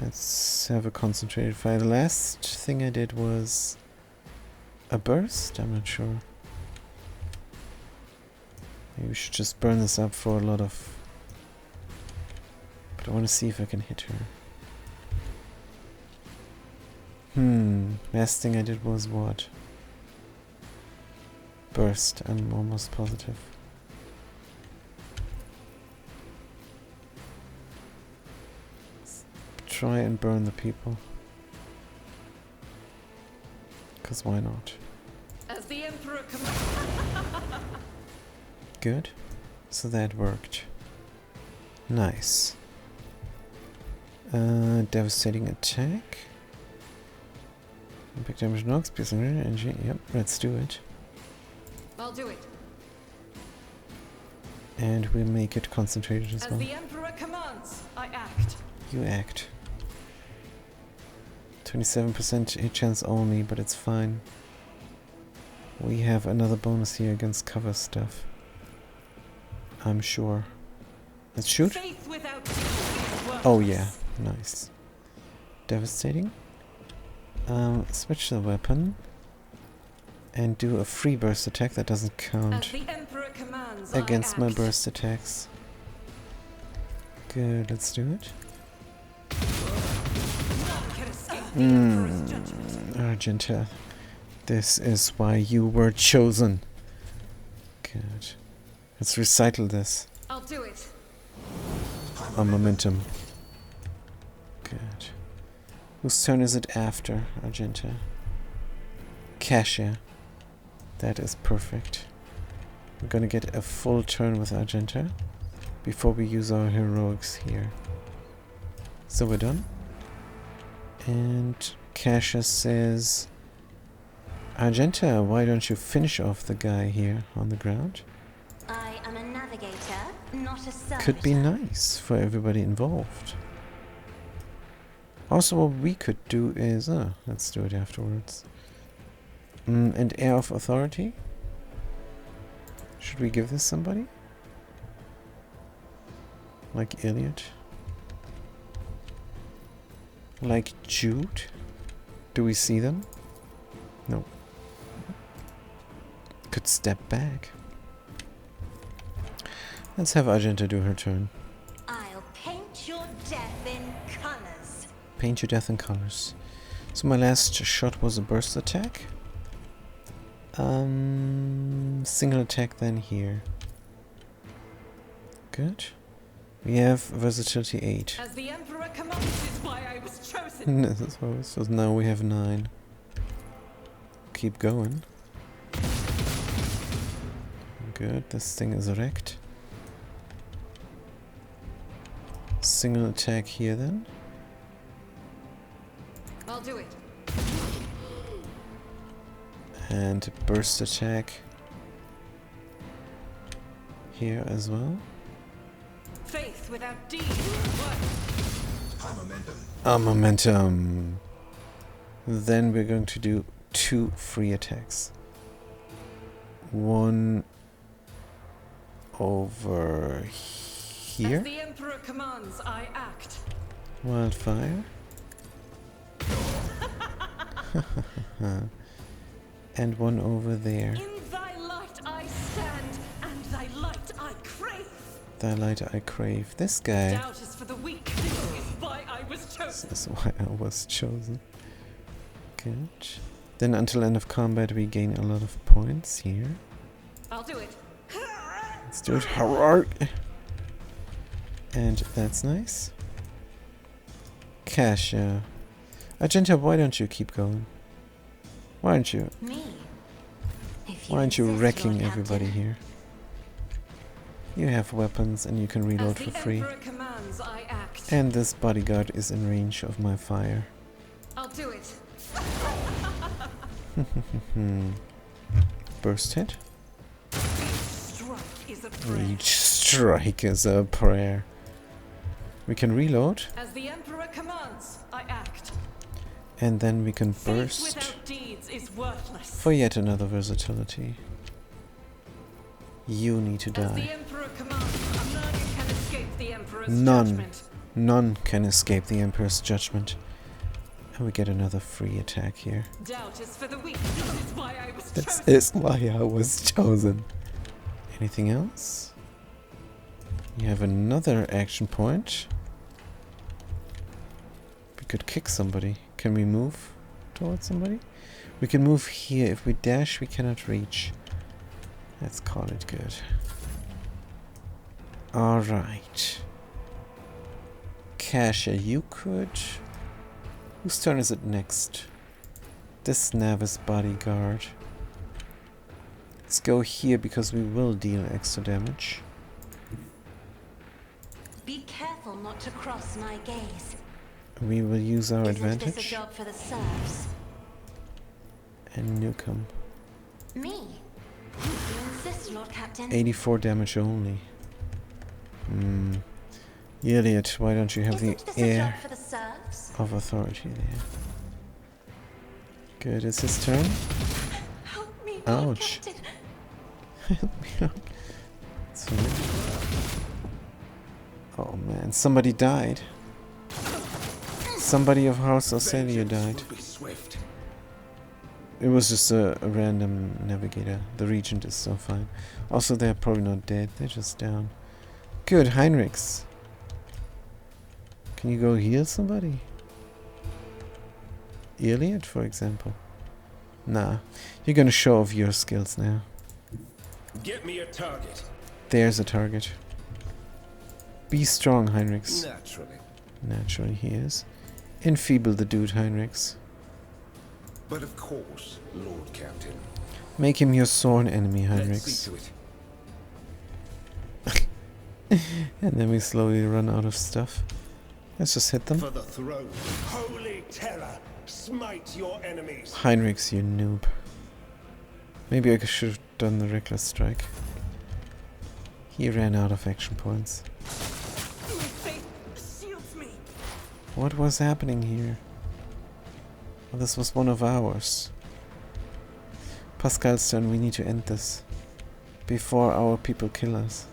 Let's have a concentrated fire. The last thing I did was a burst? I'm not sure. Maybe we should just burn this up for a lot of... But I want to see if I can hit her. Last thing I did was what? Burst, I'm almost positive. Let's try and burn the people. Because why not? As the Emperor commands. Good. So that worked. Nice. Devastating attack. Impact damage knocks, piercing energy. Yep, let's do it. I'll do it. And we'll make it concentrated as well. As the Emperor commands, I act. You act. 27% hit chance only, but it's fine. We have another bonus here against cover stuff. I'm sure. Let's shoot. Faith without is Oh yeah, nice. Devastating. Switch the weapon. And do a free burst attack that doesn't count As the Emperor commands, against I my act. burst attacks. Good, let's do it. None can escape the Emperor's judgment. Argenta, this is why you were chosen. Good. Let's recital this. I'll do it. On momentum. Good. Whose turn is it after, Argenta? Kasia. That is perfect. We're gonna get a full turn with Argenta before we use our heroics here. So we're done. And Kasia says, Argenta, why don't you finish off the guy here on the ground? I am a navigator, not a servitor. Could be nice for everybody involved. Also, what we could do is... let's do it afterwards. An air of authority? Should we give this somebody? Like Elliot? Like Jude? Do we see them? No. Could step back. Let's have Argenta do her turn. I'll paint your death in colors. Paint your death in colors. So my last shot was a burst attack. Single attack then here. Good. We have versatility 8. As the Emperor commands is why I was chosen. So now we have 9. Keep going. Good, this thing is wrecked. Single attack here then. I'll do it. And a burst attack here as well. Faith without deed is A momentum. Then we're going to do 2 free attacks. One over here. As the Emperor commands, I act. Wildfire. And one over there. In thy light I stand, and thy light I crave. Thy light I crave. This guy. Doubt is for the weak. This is why I was chosen. This is why I was chosen. Good. Then until end of combat we gain a lot of points here. I'll do it. Let's do it. Hurrah! And that's nice. Kasia. Argenta, why don't you keep going? Why aren't you? Me? Why aren't you insist, wrecking Lord everybody Captain. here? You have weapons and you can reload As for the free. Emperor commands, I act. And this bodyguard is in range of my fire. I'll do it. Burst hit. Strike is a prayer. Each strike is a prayer. We can reload. As the Emperor commands, I act. And then we can Faith burst without deeds is worthless. for yet another versatility. You need to As the die. Emperor commands, none can escape the Emperor's None. judgment. None can escape the Emperor's judgment. And we get another free attack here. Doubt is for the weak. This is why I was This chosen. is why I was chosen. Anything else? You have another action point. We could kick somebody. Can we move towards somebody? We can move here. If we dash, we cannot reach. Let's call it good. Alright. Kasia, you could... Whose turn is it next? This Navis bodyguard. Let's go here because we will deal extra damage. Be careful not to cross my gaze. We will use our Isn't this a advantage job for the serfs? and nuke him. Me? You insist, Lord Captain. 84 damage only. Elliot, why don't you have Isn't the this a job air for the serfs? of authority there? Good, it's his turn. Help me, Lord Ouch. Captain. Help me out. Sorry. Oh man, somebody died. Somebody of House Australia died. Be swift. It was just a random navigator. The Regent is still fine. Also, they're probably not dead. They're just down. Good, Heinrichs. Can you go heal somebody? Elliot, for example. Nah. You're gonna show off your skills now. Get me a target. There's a target. Be strong, Heinrichs. Naturally. Naturally he is. Enfeeble the dude, Heinrichs. But of course, Lord Captain. Make him your sworn enemy, Let's Heinrich. see to it. And then we slowly run out of stuff. Let's just hit them. For the throne. Holy terror! Smite your enemies. Heinrichs, you noob. Maybe I should have done the reckless strike. He ran out of action points. Faith shields me. What was happening here? Oh, this was one of ours. Pascal's turn, we need to end this. Before our people kill us.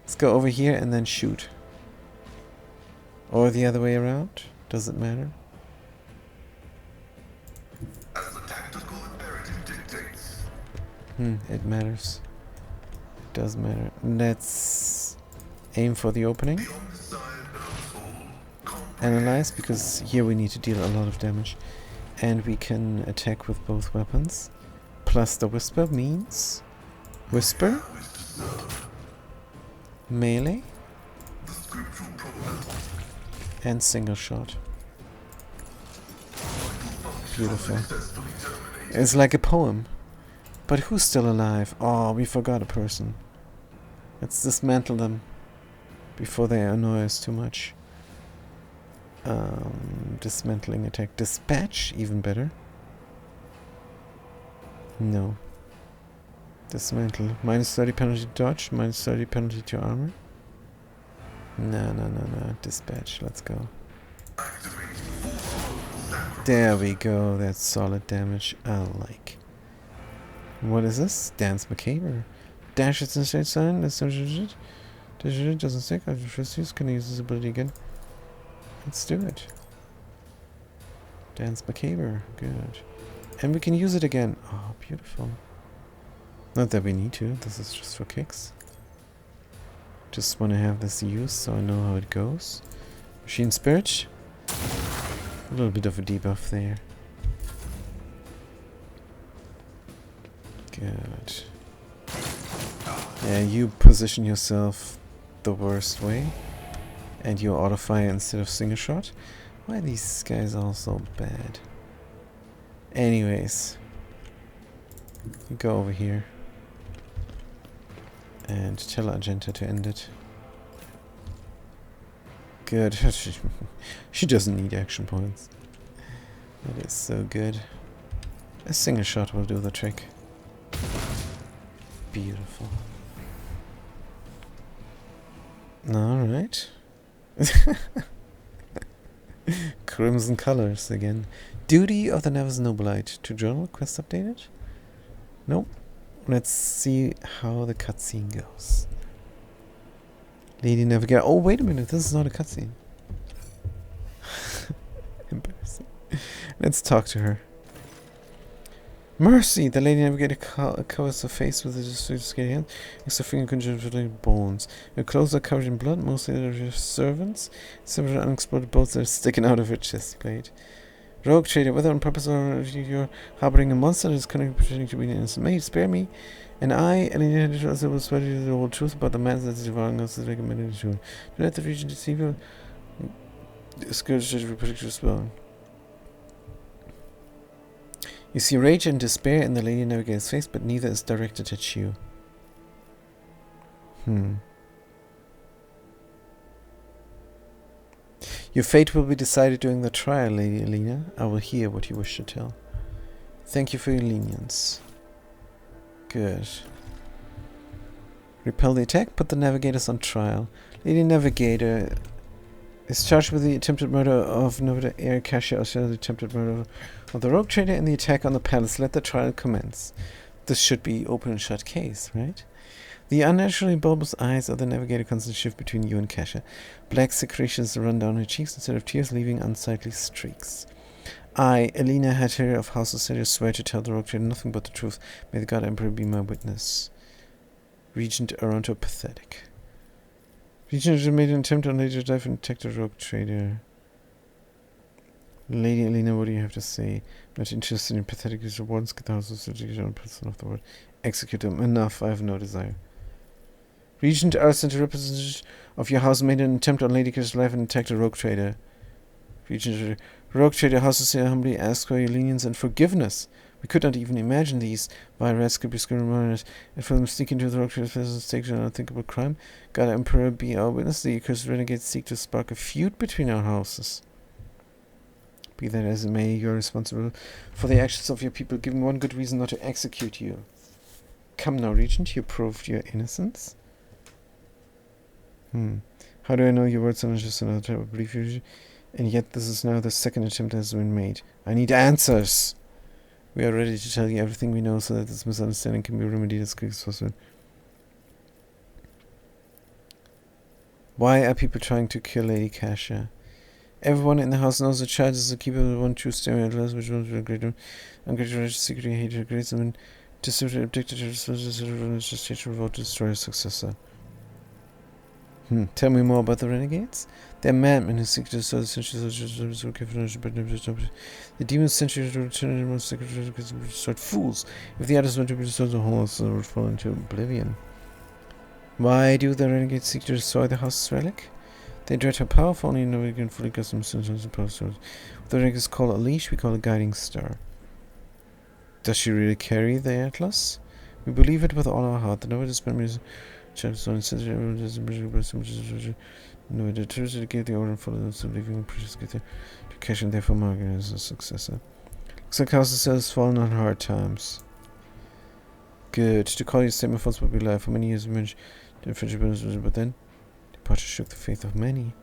Let's go over here and then shoot. Or the other way around. Does it matter? As the tactical imperative dictates. It matters. It does matter. Let's aim for the opening. The omniscient knows all. Analyze, because here we need to deal a lot of damage. And we can attack with both weapons. Plus the whisper means... Whisper? Melee? The scriptural program. And single shot. Beautiful. Successfully terminated. It's like a poem. But who's still alive? Oh, we forgot a person. Let's dismantle them before they annoy us too much. Dismantling attack. Dispatch, even better. No. Dismantle. Minus 30 penalty to dodge, minus 30 penalty to armor. No. Dispatch, let's go. There we go, that's solid damage I like. What is this? Dance Macabre. Dash its inside sign, that's it. Doesn't stick, I just use, can I use this ability again? Let's do it. Dance Macabre, good. And we can use it again. Oh, beautiful. Not that we need to, this is just for kicks. Just want to have this used so I know how it goes. Machine Spirit. A little bit of a debuff there. Good. Yeah, you position yourself the worst way. And you auto fire instead of single shot. Why are these guys all so bad? Anyways. Go over here. And tell Argenta to end it. Good. She doesn't need action points. That is so good. A single shot will do the trick. Beautiful. Alright. Crimson colors again. Duty of the Nevis Nobilite. To journal. Quest updated? Nope. Let's see how the cutscene goes. Lady Navigator. Oh, wait a minute. This is not a cutscene. Embarrassing. Let's talk to her. Mercy! The Lady Navigator covers her face with a sophisticated hand, except finger conjunctivated bones. Her clothes are covered in blood, mostly of her servants. Several unexploded bolts are sticking out of her chest plate. Rogue trader, whether on purpose or you're harboring a monster that is currently pretending to be an innocent maid, spare me. And I, Elena, will swear you the whole truth about the man that is devouring us as recommended to. Do let the region deceive you. Scourge to protect your spell. You see rage and despair in the Lady Navigator's face, but neither is directed at you. Your fate will be decided during the trial, Lady Elena. I will hear what you wish to tell. Thank you for your lenience. Good. Repel the attack, put the navigators on trial. Lady Navigator is charged with the attempted murder of Novita Air Cashier, also the attempted murder of the rogue trader, and the attack on the palace. Let the trial commence. This should be open and shut case, right? The unnaturally bulbous eyes of the navigator constantly shift between you and Kasha. Black secretions run down her cheeks instead of tears, leaving unsightly streaks. I, Elena Hatter of House of Cedar, swear to tell the rogue trader nothing but the truth. May the God Emperor be my witness. Regent Aronto pathetic. Regent made an attempt on Lady Dive and attacked the rogue trader. Lady Elena, what do you have to say? Not interested in pathetic rewards. Get the House of Cedar on person of the word. Execute them. Enough. I have no desire. Regent Arsene, representative of your house, made an attempt on Lady Kirsten's life and attacked a rogue trader. Regent Rogue Trader House humbly asked for your lenience and forgiveness. We could not even imagine these vile rats could be screaming and for them sneaking into the Rogue Trader's presence staked an unthinkable crime. God Emperor be our witness, the accursed renegades seek to spark a feud between our houses. Be that as it may, you are responsible for the actions of your people, given one good reason not to execute you. Come now, Regent, you proved your innocence. How do I know your words are not just another type of belief? And yet this is now the second attempt that has been made. I need answers! We are ready to tell you everything we know so that this misunderstanding can be remedied as quickly as possible. Why are people trying to kill Lady Cassia? Everyone in the house knows the child is the keeper of the one true story at last, which was a great one. Ungrateful secretly hated her great and distributed addicted to her just to revolt to destroy her successor. Tell me more about the renegades. They're madmen who seek to destroy the centuries of the demons sent you to return to the most sacred because we destroyed fools. If the others want to be destroyed, the whole house would fall into oblivion. Why do the renegades seek to destroy the house's relic? They dread how powerful, only nobody can fully custom themselves to power source. What the renegades call a leash, we call a guiding star. Does she really carry the Atlas? We believe it with all our heart. The noble spent checks on the everyone does no, the Truth to give the order and follow those leaving the precious gift to cash and therefore Margaret as a successor. Looks like House has fallen on hard times. Good. To call your statement false would be lie. For many years we managed to friendship, but then departure shook the faith of many.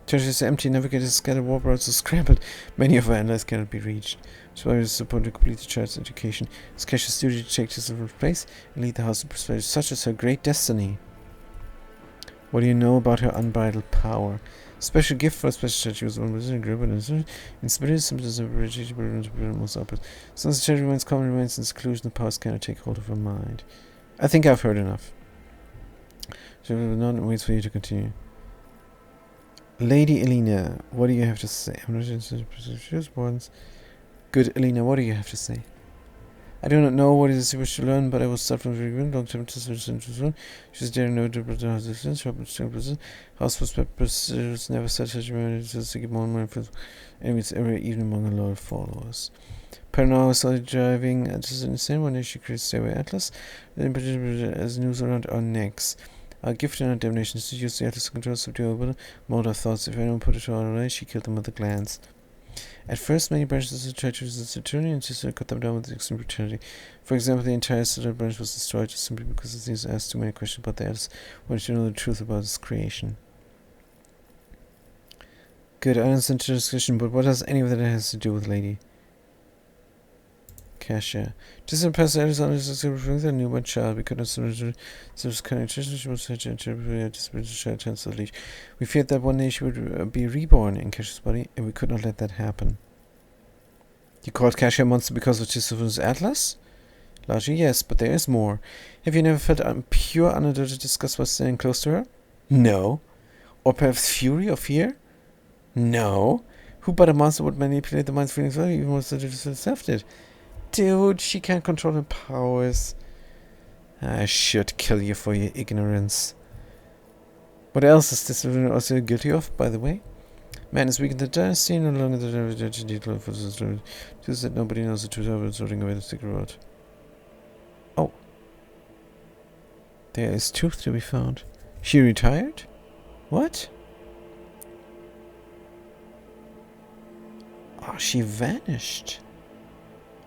Treasure is empty, navigators scattered, war routes are scrambled. Many of our allies cannot be reached. So I was supposed to complete the child's education. It's Cashia's duty to take his place and lead the house to prosperity. Such is her great destiny. What do you know about her unbridled power? Special gift for a special child. She was one with a group and inspired symptoms of most opposite. Since the child remains common, remains in seclusion, the powers cannot take hold of her mind. I think I've heard enough. So not waits for you to continue. Lady Elena, what do you have to say? I'm not sure. Good, Elena, what do you have to say? I do not know what it is you wish to learn, but I will start from the beginning. Long term to she's daring no to brother has existence, house was never such as to get more and more influence enemies every evening among her loyal followers. Paranoia was slowly driving at the insane one day she created Stairway Atlas, as news around our necks. Our gift and our divination is to use the Atlas to control subdue mode of thoughts. If anyone put it to our eyes, she killed them with a glance. At first, many branches tried to resist the tyranny and just cut them down with extreme brutality. For example, the entire Citadel branch was destroyed just simply because the things asked too many questions about the Atlas, wanted to know the truth about its creation. Good, I understand the discussion, but what does any of that has to do with Lady Cassia? Just in the past, Atlas on this a newborn child. We could not surrender such kind of tradition. She was such a chance of leash. We feared that one day she would be reborn in Cassia's body, and we could not let that happen. You called Cassia a monster because of Tisiphon's Atlas? Largely, yes, but there is more. Have you never felt pure unadulterated disgust while standing close to her? No. Or perhaps fury or fear? No. Who but a monster would manipulate the mind's feelings well, even more so herself did? Dude, she can't control her powers. I should kill you for your ignorance. What else is this also guilty of, by the way? Man is weak in the dynasty, no longer the judge indeed for the truth that nobody knows the truth of it, sorting away the secret road. Oh. There is truth to be found. She retired? What? Oh, she vanished.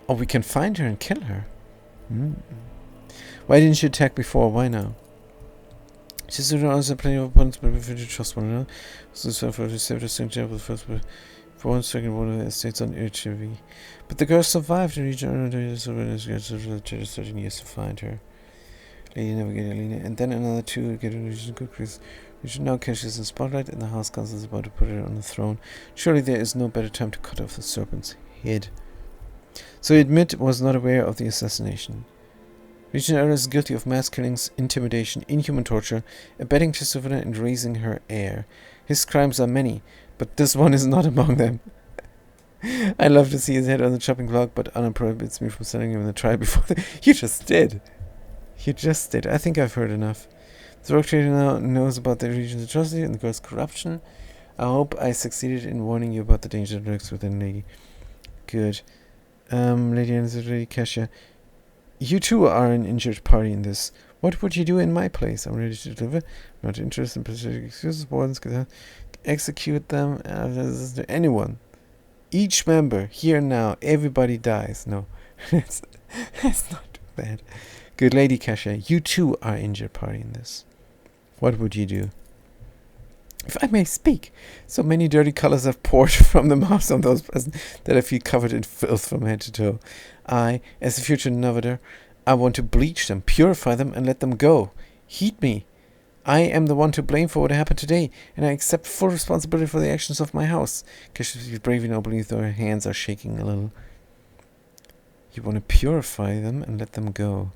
Oh, we can find her and kill her. Why didn't you attack before? Why now? She's also plenty of opponents, but we to trust one another. So for the safest example, the first, but for 1 second, one of the estates on HV. But the girl survived and reached her 13 years to find her. Lady Navigator Elena, and then another 2 get a region good crease. We should now catch this in spotlight, and the House Council is about to put her on the throne. Surely there is no better time to cut off the serpent's head. So you admit was not aware of the assassination. Regent Era is guilty of mass killings, intimidation, inhuman torture, abetting Tisiphone and raising her heir. His crimes are many, but this one is not among them. I love to see his head on the chopping block, but Anna prohibits me from sending him in the trial before You just did. You just did. I think I've heard enough. The Rogue Trader now knows about the region's atrocity and the girl's corruption. I hope I succeeded in warning you about the danger that lurks within, lady. Good. Lady and Lady Kasia, you too are an injured party in this. What would you do in my place? I'm ready to deliver. I'm not interested in specific excuses. Wardens can execute them. Anyone. Each member, here now, everybody dies. No, that's not too bad. Good, Lady Kasia, you too are injured party in this. What would you do? If I may speak, so many dirty colors have poured from the mouths of those present that I feel covered in filth from head to toe. I, as the future Novator, I want to bleach them, purify them, and let them go. Heed me. I am the one to blame for what happened today, and I accept full responsibility for the actions of my house. Kasia speaks bravely and openly, though her hands are shaking a little. You want to purify them and let them go.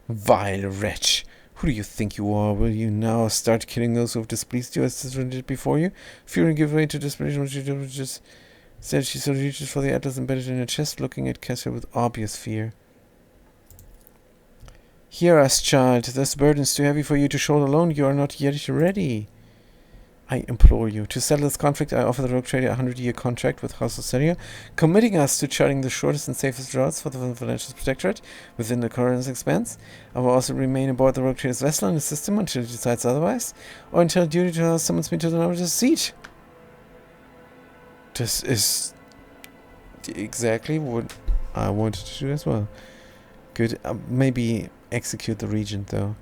Vile wretch! Who do you think you are? Will you now start killing those who have displeased you as did before you? Fear and give way to desperation, what you just said. She sort of reaches for the atlas embedded in her chest, looking at Kasia with obvious fear. Hear us, child. This burden is too heavy for you to shoulder alone. You are not yet ready. I implore you. To settle this conflict, I offer the Rogue Trader a 100-year contract with House of Seria, committing us to charting the shortest and safest routes for the Valentius Protectorate within the current expanse. I will also remain aboard the Rogue Trader's vessel and assist him until he decides otherwise, or until duty to House summons me to the Novator's seat. This is exactly what I wanted to do as well. Good. Maybe execute the Regent, though.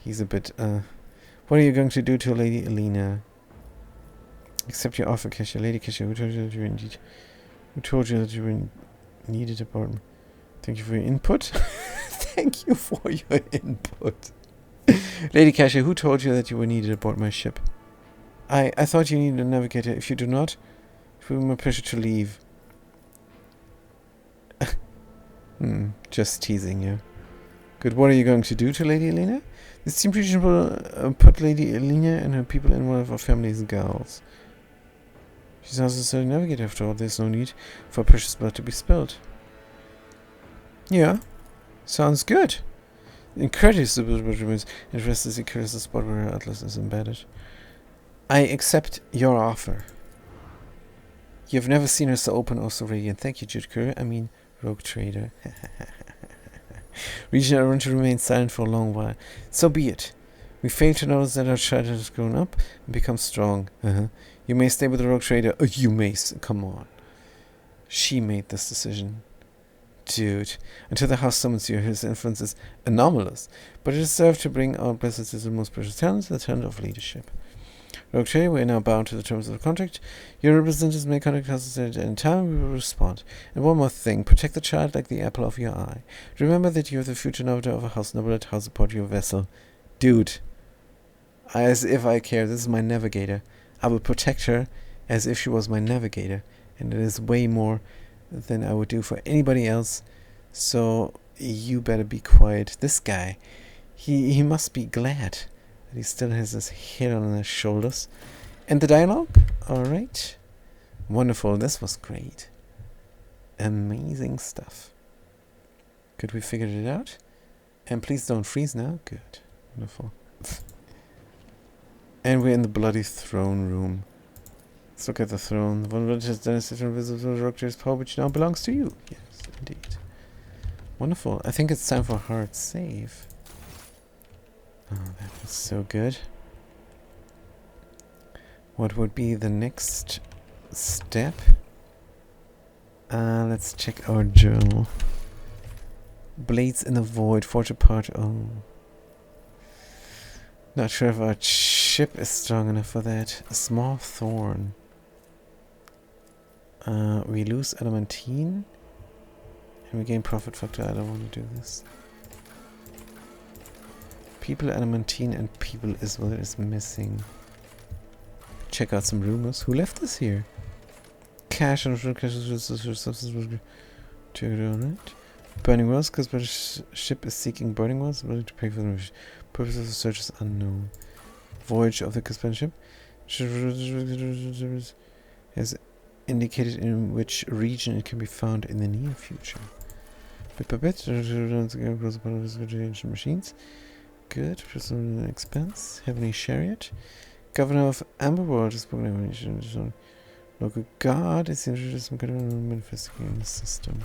He's a bit, What are you going to do to Lady Elena? Accept your offer, Kasia. Lady Kasia, who told you that you were indeed... Who told you that you were needed aboard me? Thank you for your input. Thank you for your input. Lady Kasia, who told you that you were needed aboard my ship? I thought you needed a navigator. If you do not, it will be my pleasure to leave. Just teasing you. Good. What are you going to do to Lady Elena? This seems reasonable. Put Lady Elena and her people in one of our family's gals. She's also a navigator after all. There's no need for precious blood to be spilled. Yeah. Sounds good. Incredibly remains interested as he curious the spot where her atlas is embedded. I accept your offer. You've never seen her so open or so radiant. Thank you, Jude Courier. I mean, Rogue Trader. Regent, I want to remain silent for a long while. So be it. We fail to notice that our child has grown up and become strong. You may stay with the Rogue Trader. You may. Come on. She made this decision. Dude. Until the house summons you, his influence is anomalous. But it has served to bring our blessed to the most precious talent, the talent of leadership. Rogue Trader, we are now bound to the terms of the contract. Your representatives may contact us at any time. We will respond. And one more thing. Protect the child like the apple of your eye. Remember that you are the future Novator of a house noble at house support your vessel. Dude. As if I care. This is my navigator. I will protect her as if she was my navigator. And it is way more than I would do for anybody else. So you better be quiet. This guy, he must be glad. He still has his head on his shoulders. And the dialogue? Alright. Wonderful. This was great. Amazing stuff. Good, we figured it out. And please don't freeze now. Good. Wonderful. And we're in the bloody throne room. Let's look at the throne. The vulnerability has done a visible Rogue Trader's power, which now belongs to you. Yes, indeed. Wonderful. I think it's time for a hard save. Oh, that was so good. What would be the next step? Let's check our journal. Blades in the void, forge apart. Oh. Not sure if our ship is strong enough for that. A small thorn. We lose adamantine. And we gain profit factor. I don't want to do this. People adamantine and people is what is missing. Check out some rumors. Who left this here? Cash and substance. Alright. Burning wells, because British ship is seeking burning wells, willing to pay for the purpose of the search is unknown. Voyage of the Caspian ship has indicated in which region it can be found in the near future. Bit by bit, ancient machines. Good. Personal expense. Heavenly chariot. Governor of Amberworld has spoken of local guard is introduced some kind of investigating the system.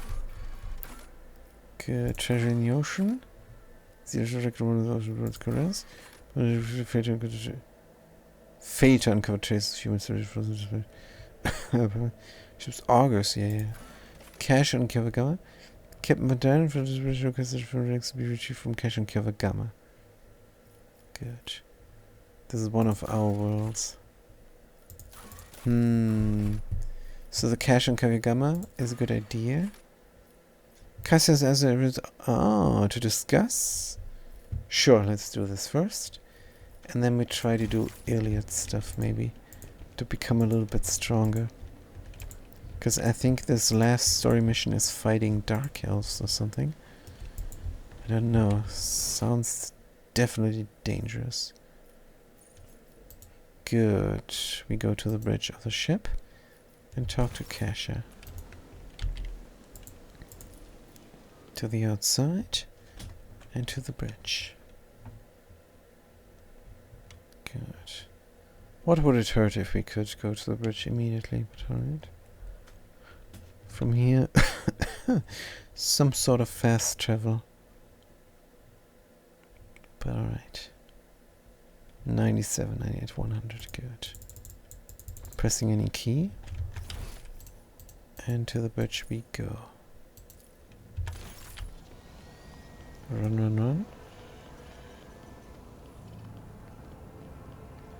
Good. Treasure in the ocean. The record one of the ocean roads careers. Fail to uncover traces of human storage frozen ships Argus, yeah. Cache on Kava Gamma. Captain Modern for the requested from Rex to be retrieved from Cache on Kava Gamma. Good. This is one of our worlds. So the cache on Kagagama is a good idea. Cassius as to discuss. Sure, let's do this first. And then we try to do Iliad stuff maybe. To become a little bit stronger. Because I think this last story mission is fighting Dark Elves or something. I don't know. Sounds definitely dangerous. Good. We go to the bridge of the ship and talk to Kasha. To the outside and to the bridge. Good. What would it hurt if we could go to the bridge immediately? But alright. From here, some sort of fast travel. But alright. 97, 98, 100, good. Pressing any key. And to the bridge we go. Run, run, run.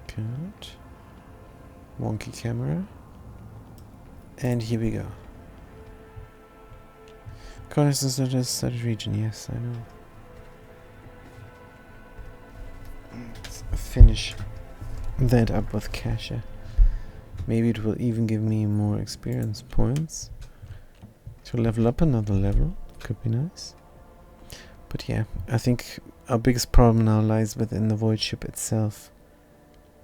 Good. Wonky camera. And here we go. Corners is not a studied region, yes, I know. Finish that up with Kasha. Maybe it will even give me more experience points to level up another level. Could be nice. But yeah, I think our biggest problem now lies within the Void Ship itself,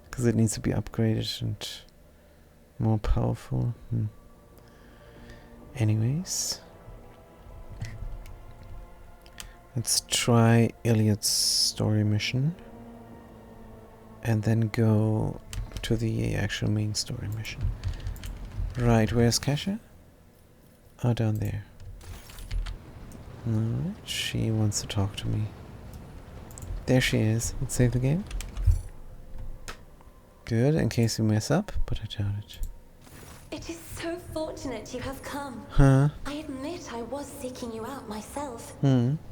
because it needs to be upgraded and more powerful. Anyways, let's try Iliad's story mission. And then go to the actual main story mission. Right, where's Kasha? Oh, down there. Alright, she wants to talk to me. There she is. Let's save the game. Good, in case we mess up, but I doubt it. It is so fortunate you have come. Huh? I admit I was seeking you out myself.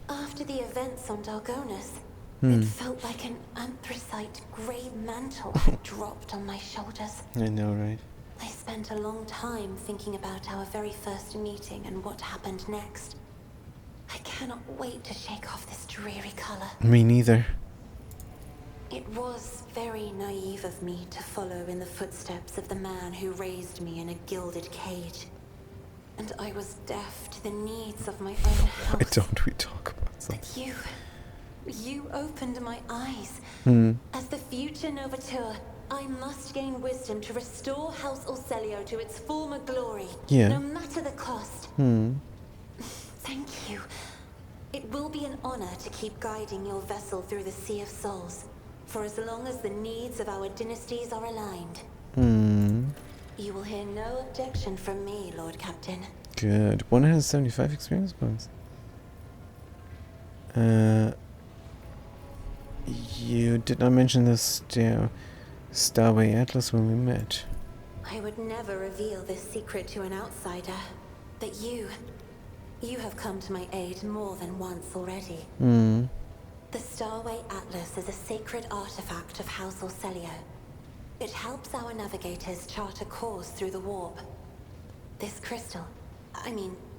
After the events on Dalgonis, it felt like an anthracite grey mantle had dropped on my shoulders. I know, right? I spent a long time thinking about our very first meeting and what happened next. I cannot wait to shake off this dreary colour. Me neither. It was very naive of me to follow in the footsteps of the man who raised me in a gilded cage. And I was deaf to the needs of my own house. Why don't we talk about something? But you opened my eyes. As the future Novateur, I must gain wisdom to restore House Orselio to its former glory. Yeah. No matter the cost. Thank you. It will be an honor to keep guiding your vessel through the Sea of Souls, for as long as the needs of our dynasties are aligned. You will hear no objection from me, Lord Captain. Good. 175 experience points. You did not mention the Starway Atlas when we met. I would never reveal this secret to an outsider, but you have come to my aid more than once already. The Starway Atlas is a sacred artifact of House Orselio. It helps our navigators chart a course through the warp. This crystal,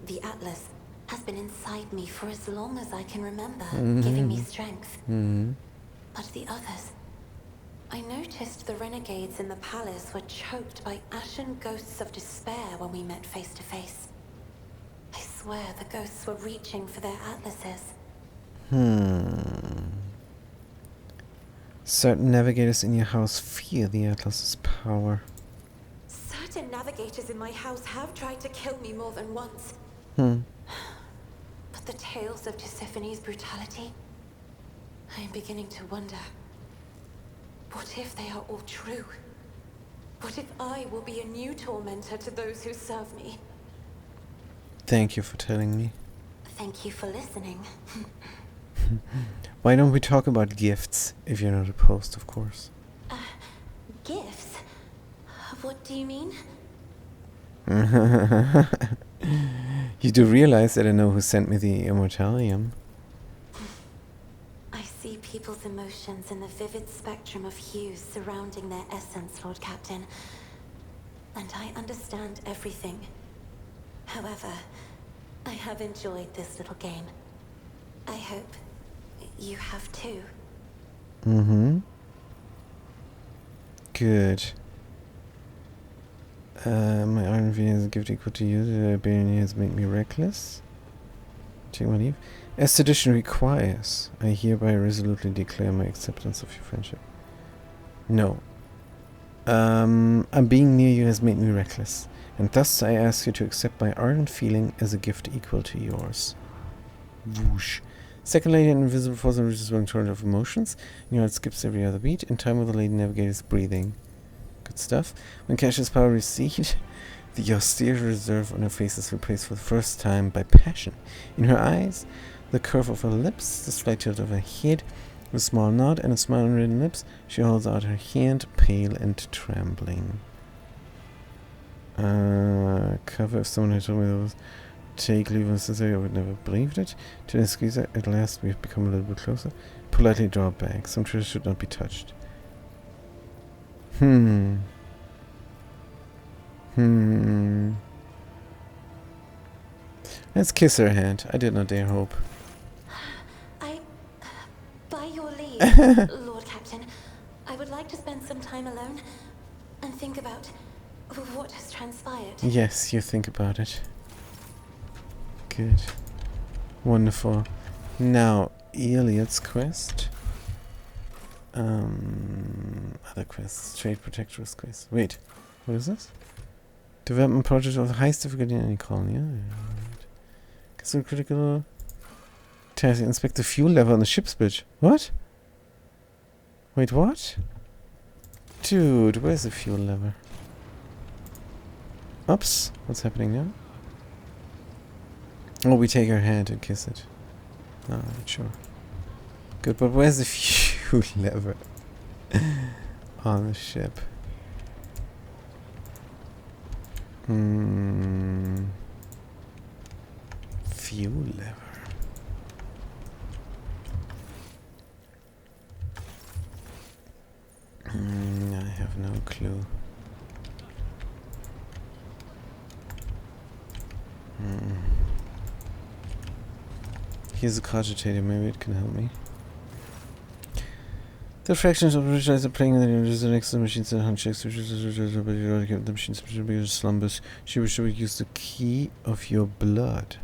the Atlas, has been inside me for as long as I can remember, giving me strength. But the others... I noticed the renegades in the palace were choked by ashen ghosts of despair when we met face to face. I swear the ghosts were reaching for their atlases. Certain navigators in your house fear the Atlas's power. Certain navigators in my house have tried to kill me more than once. But the tales of Tisiphone's brutality... I am beginning to wonder... What if they are all true? What if I will be a new tormentor to those who serve me? Thank you for telling me. Thank you for listening. Why don't we talk about gifts, if you're not opposed, of course. Gifts? What do you mean? You do realize that I know who sent me the Immortalium. I see people's emotions in the vivid spectrum of hues surrounding their essence, Lord Captain. And I understand everything. However, I have enjoyed this little game. I hope you have too. Mm-hmm. Good. My Iron V is a gift equal to you. The Iberian has made me reckless. Take my leave. As tradition requires, I hereby resolutely declare my acceptance of your friendship. No. Being near you has made me reckless, and thus I ask you to accept my ardent feeling as a gift equal to yours. Whoosh. Second lady, an invisible force reaches one torrent of emotions. Your heart skips every other beat. In time with the lady navigator's breathing. Good stuff. When Cash's power recedes, the austere reserve on her face is replaced for the first time by passion. In her eyes, the curve of her lips, the slight tilt of her head, a small nod and a smile on her lips, she holds out her hand, pale and trembling. Cover if someone had told me there was take leave necessary, I would never have believed it. To the squeezer, at last we have become a little bit closer. Politely draw back. Some treasures should not be touched. Let's kiss her hand. I did not dare hope. By your leave, Lord Captain, I would like to spend some time alone and think about what has transpired. Yes, you think about it. Good. Wonderful. Now, Elliot's quest. Other quests. Trade Protector's quest. Wait, what is this? Development project of the highest difficulty in any colony. So critical task. Inspect the fuel level on the ship's bridge. What? Wait, what? Dude, where's the fuel lever? Oops, what's happening now? Oh, we take her hand and kiss it. Alright, sure. Good, but where's the fuel lever on the ship? Fuel lever. I have no clue. Here's a cogitator, maybe it can help me. The fractions of which are playing in the next machines and handshakes, which is the machines which slumbers. She wish to use the key of your blood.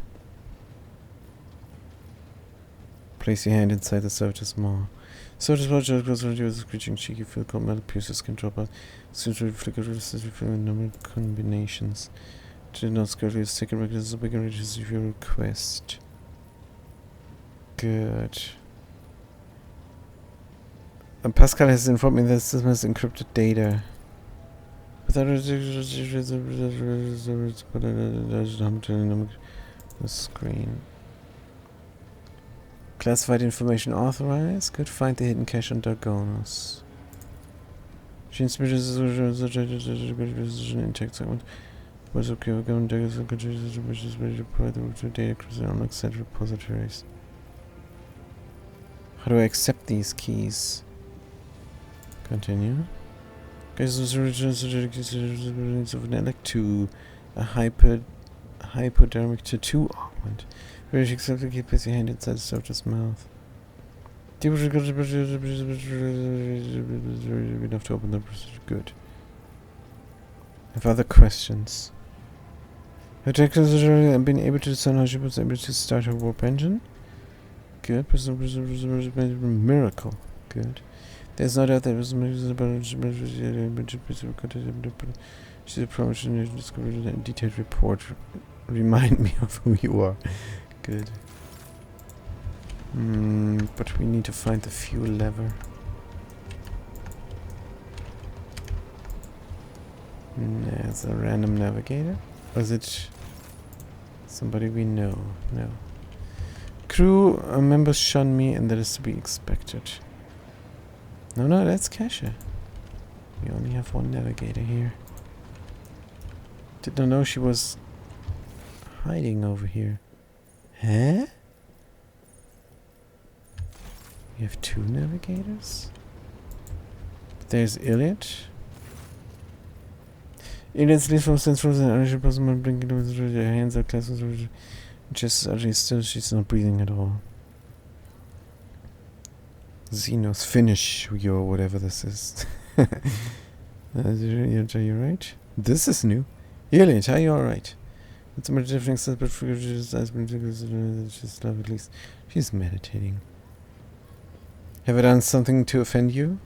Place your hand inside the servitor's maw. Servitor's blood goes around you with a screeching cheeky feel called metal pierces can drop out. Seems to flicker with number combinations. Did not scurry as second record as a bigger reaches of your request. Good. Pascal has informed me that the system has encrypted data. Without the screen. Classified information authorized. Good. Find the hidden cache on Dargonos. Intact segment. Was okay. We're going to ready to provide the data across the unlocked set repositories. How do I accept these keys? Continue. Guys, those originals of an elect to a hypodermic to 2 augment. Very accept the key, place your hand inside the servitor's mouth. Enough to open the procedure. Good. I have other questions. Her detectives have been able to discern how she was able to start her warp engine. Good. Miracle. Good. There's no doubt that it was she's a promotion discovered a detailed report. Remind me of who you are. Good. But we need to find the fuel lever. It's a random navigator. Or is it somebody we know? No. Crew members shun me, and that is to be expected. No, that's Kesha. We only have one navigator here. Did not know she was hiding over here. Huh? We have two navigators? There's Iliad. Iliad's leaves from sense frozen energy possible blinking with her hands are clasped with just actually still she's not breathing at all. Xenos, finish your whatever this is. Are you right? This is new. Iliad, are you alright? It's a much different stuff, but for just love at least. She's meditating. Have I done something to offend you?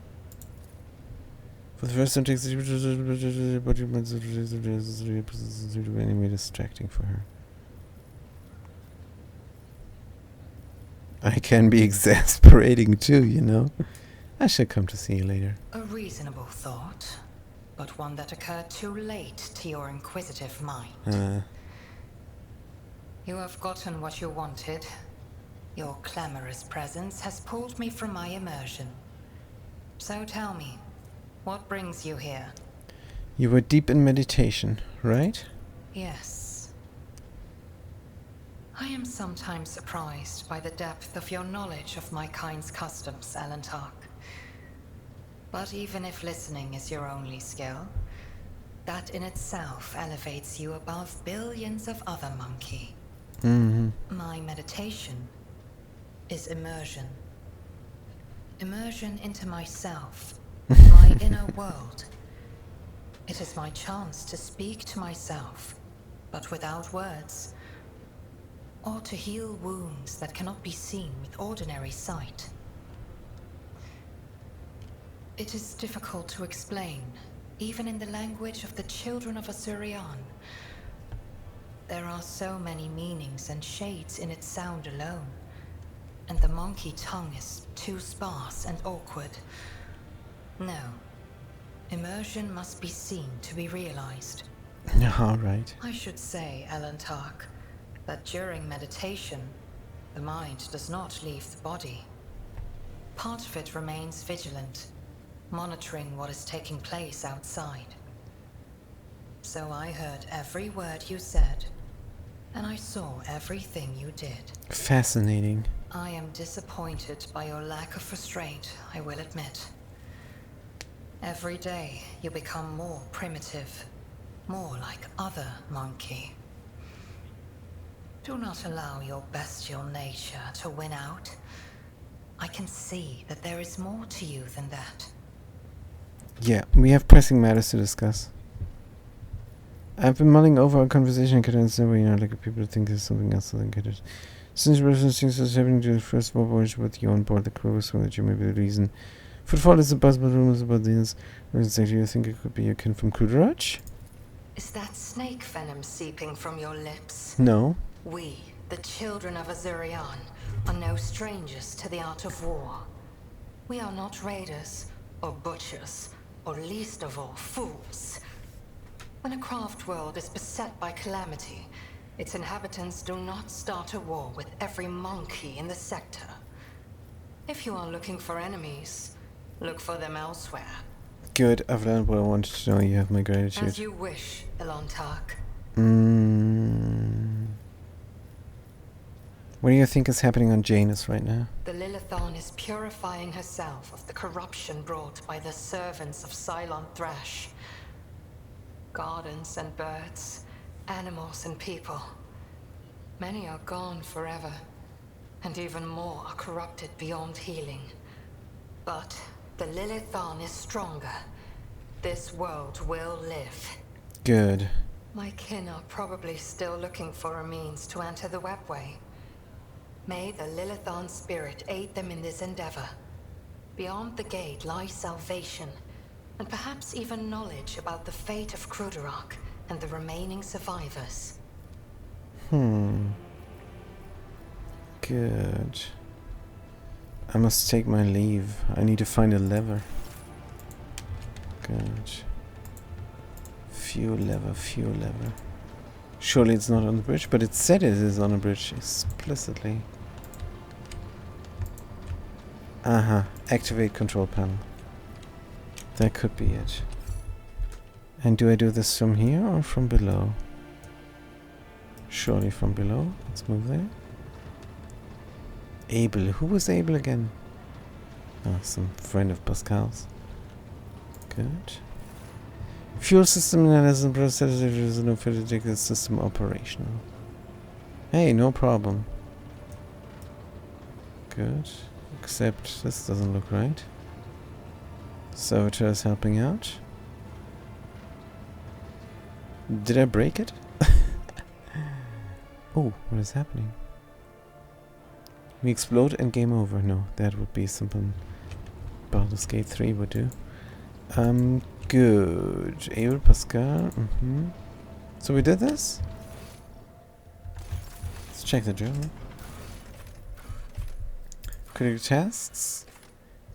For the first time, takes the anyway distracting for her. I can be exasperating too, you know. I shall come to see you later. A reasonable thought, but one that occurred too late to your inquisitive mind. You have gotten what you wanted. Your clamorous presence has pulled me from my immersion. So tell me, what brings you here? You were deep in meditation, right? Yes. I am sometimes surprised by the depth of your knowledge of my kind's customs, Alantark. But even if listening is your only skill, that in itself elevates you above billions of other monkey. My meditation is immersion. Immersion into myself, my inner world. It is my chance to speak to myself, but without words, or to heal wounds that cannot be seen with ordinary sight. It is difficult to explain, even in the language of the children of Asuryan. There are so many meanings and shades in its sound alone, and the monkey tongue is too sparse and awkward. No. Immersion must be seen to be realized. All right. I should say, Alantark, that during meditation, the mind does not leave the body. Part of it remains vigilant, monitoring what is taking place outside. So I heard every word you said, and I saw everything you did. Fascinating. I am disappointed by your lack of restraint, I will admit. Every day, you become more primitive, more like other monkey. Do not allow your bestial nature to win out. I can see that there is more to you than that. Yeah, we have pressing matters to discuss. I've been mulling over our conversation. I could understand why you're not like people think there's something else than get it. Since reference things was happening to the first war voyage with you on board the crew, so that you may be the reason. Footfall is a buzz, but rumors about this. Do you think it could be a kin from Kudarach? Is that snake venom seeping from your lips? No. We, the children of Asuryan, are no strangers to the art of war. We are not raiders, or butchers, or least of all, fools. When a craft world is beset by calamity, its inhabitants do not start a war with every monkey in the sector. If you are looking for enemies, look for them elsewhere. Good, I've learned what I wanted to know. You have my gratitude. As you wish, Alantark. What do you think is happening on Janus right now? The Lilithon is purifying herself of the corruption brought by the servants of Cylon Thrash. Gardens and birds, animals and people. Many are gone forever, and even more are corrupted beyond healing. But the Lilithon is stronger. This world will live. Good. My kin are probably still looking for a means to enter the webway. May the Lilithon spirit aid them in this endeavor. Beyond the gate lies salvation, and perhaps even knowledge about the fate of Kudarach and the remaining survivors. Good. I must take my leave. I need to find a lever. Good. Fuel lever, fuel lever. Surely it's not on the bridge, but it said it is on a bridge explicitly. Activate control panel. That could be it. And do I do this from here or from below? Surely from below. Let's move there. Abel. Who was Abel again? Oh, some friend of Pascal's. Good. Fuel system analysis and process is no physical system operational. Hey, no problem. Good. Except this doesn't look right. Servitor is helping out. Did I break it? Oh, what is happening? We explode and game over. No, that would be something Baldur's Gate 3 would do. Good. Abel, Pascal. So we did this? Let's check the journal. Critical tasks.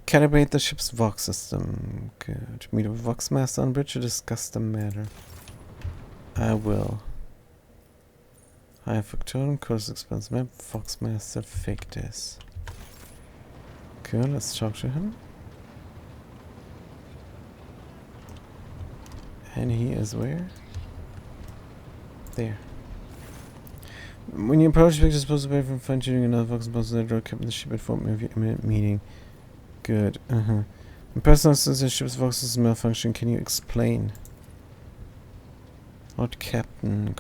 Calibrate the ship's Vox system. Good. Meet a Vox Master on bridge to discuss the matter. I will. High Factorum, course expense map, Vox Master Fictis. Cool, let's talk to him. And he is where? There. When you approach Fictis, supposed to be from fine-tuning another Vox Master that kept the ship informed me of your imminent meeting. Good. When personal says the ship's Vox is malfunction, can you explain? Lord Captain.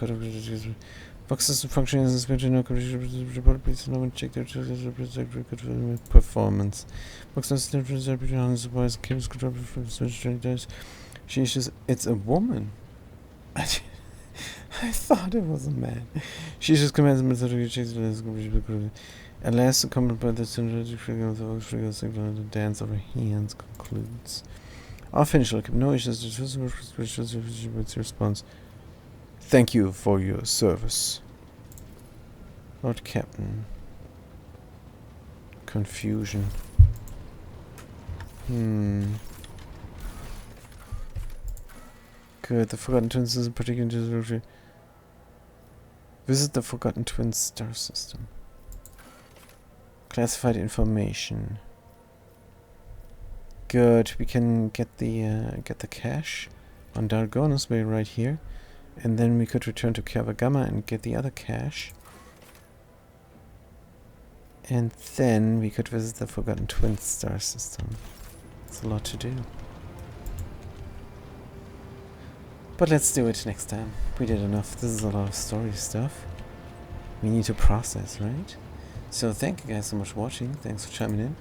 Vox system functioning as a special no report please no one check their performance. Vox system supplies cables control from dice. She issues it's a woman. I thought it was a man. She issues commands and methodology checks at last the comment by the synergetic figure of the dance of her hands concludes. I'll finish. Look, no issues. What's your response? Thank you for your service. Lord Captain. Confusion. Good. The Forgotten Twins is a particular. Visit the Forgotten Twins star system. Classified information. Good. We can get the cache on Dargonus Bay right here. And then we could return to Kavagama and get the other cache. And then we could visit the Forgotten Twins star system. It's a lot to do. But let's do it next time. We did enough. This is a lot of story stuff. We need to process, right? So thank you guys so much for watching. Thanks for chiming in.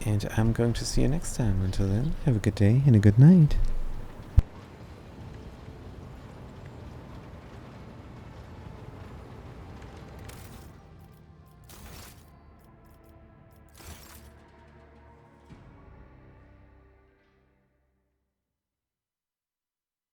And I'm going to see you next time. Until then, have a good day and a good night.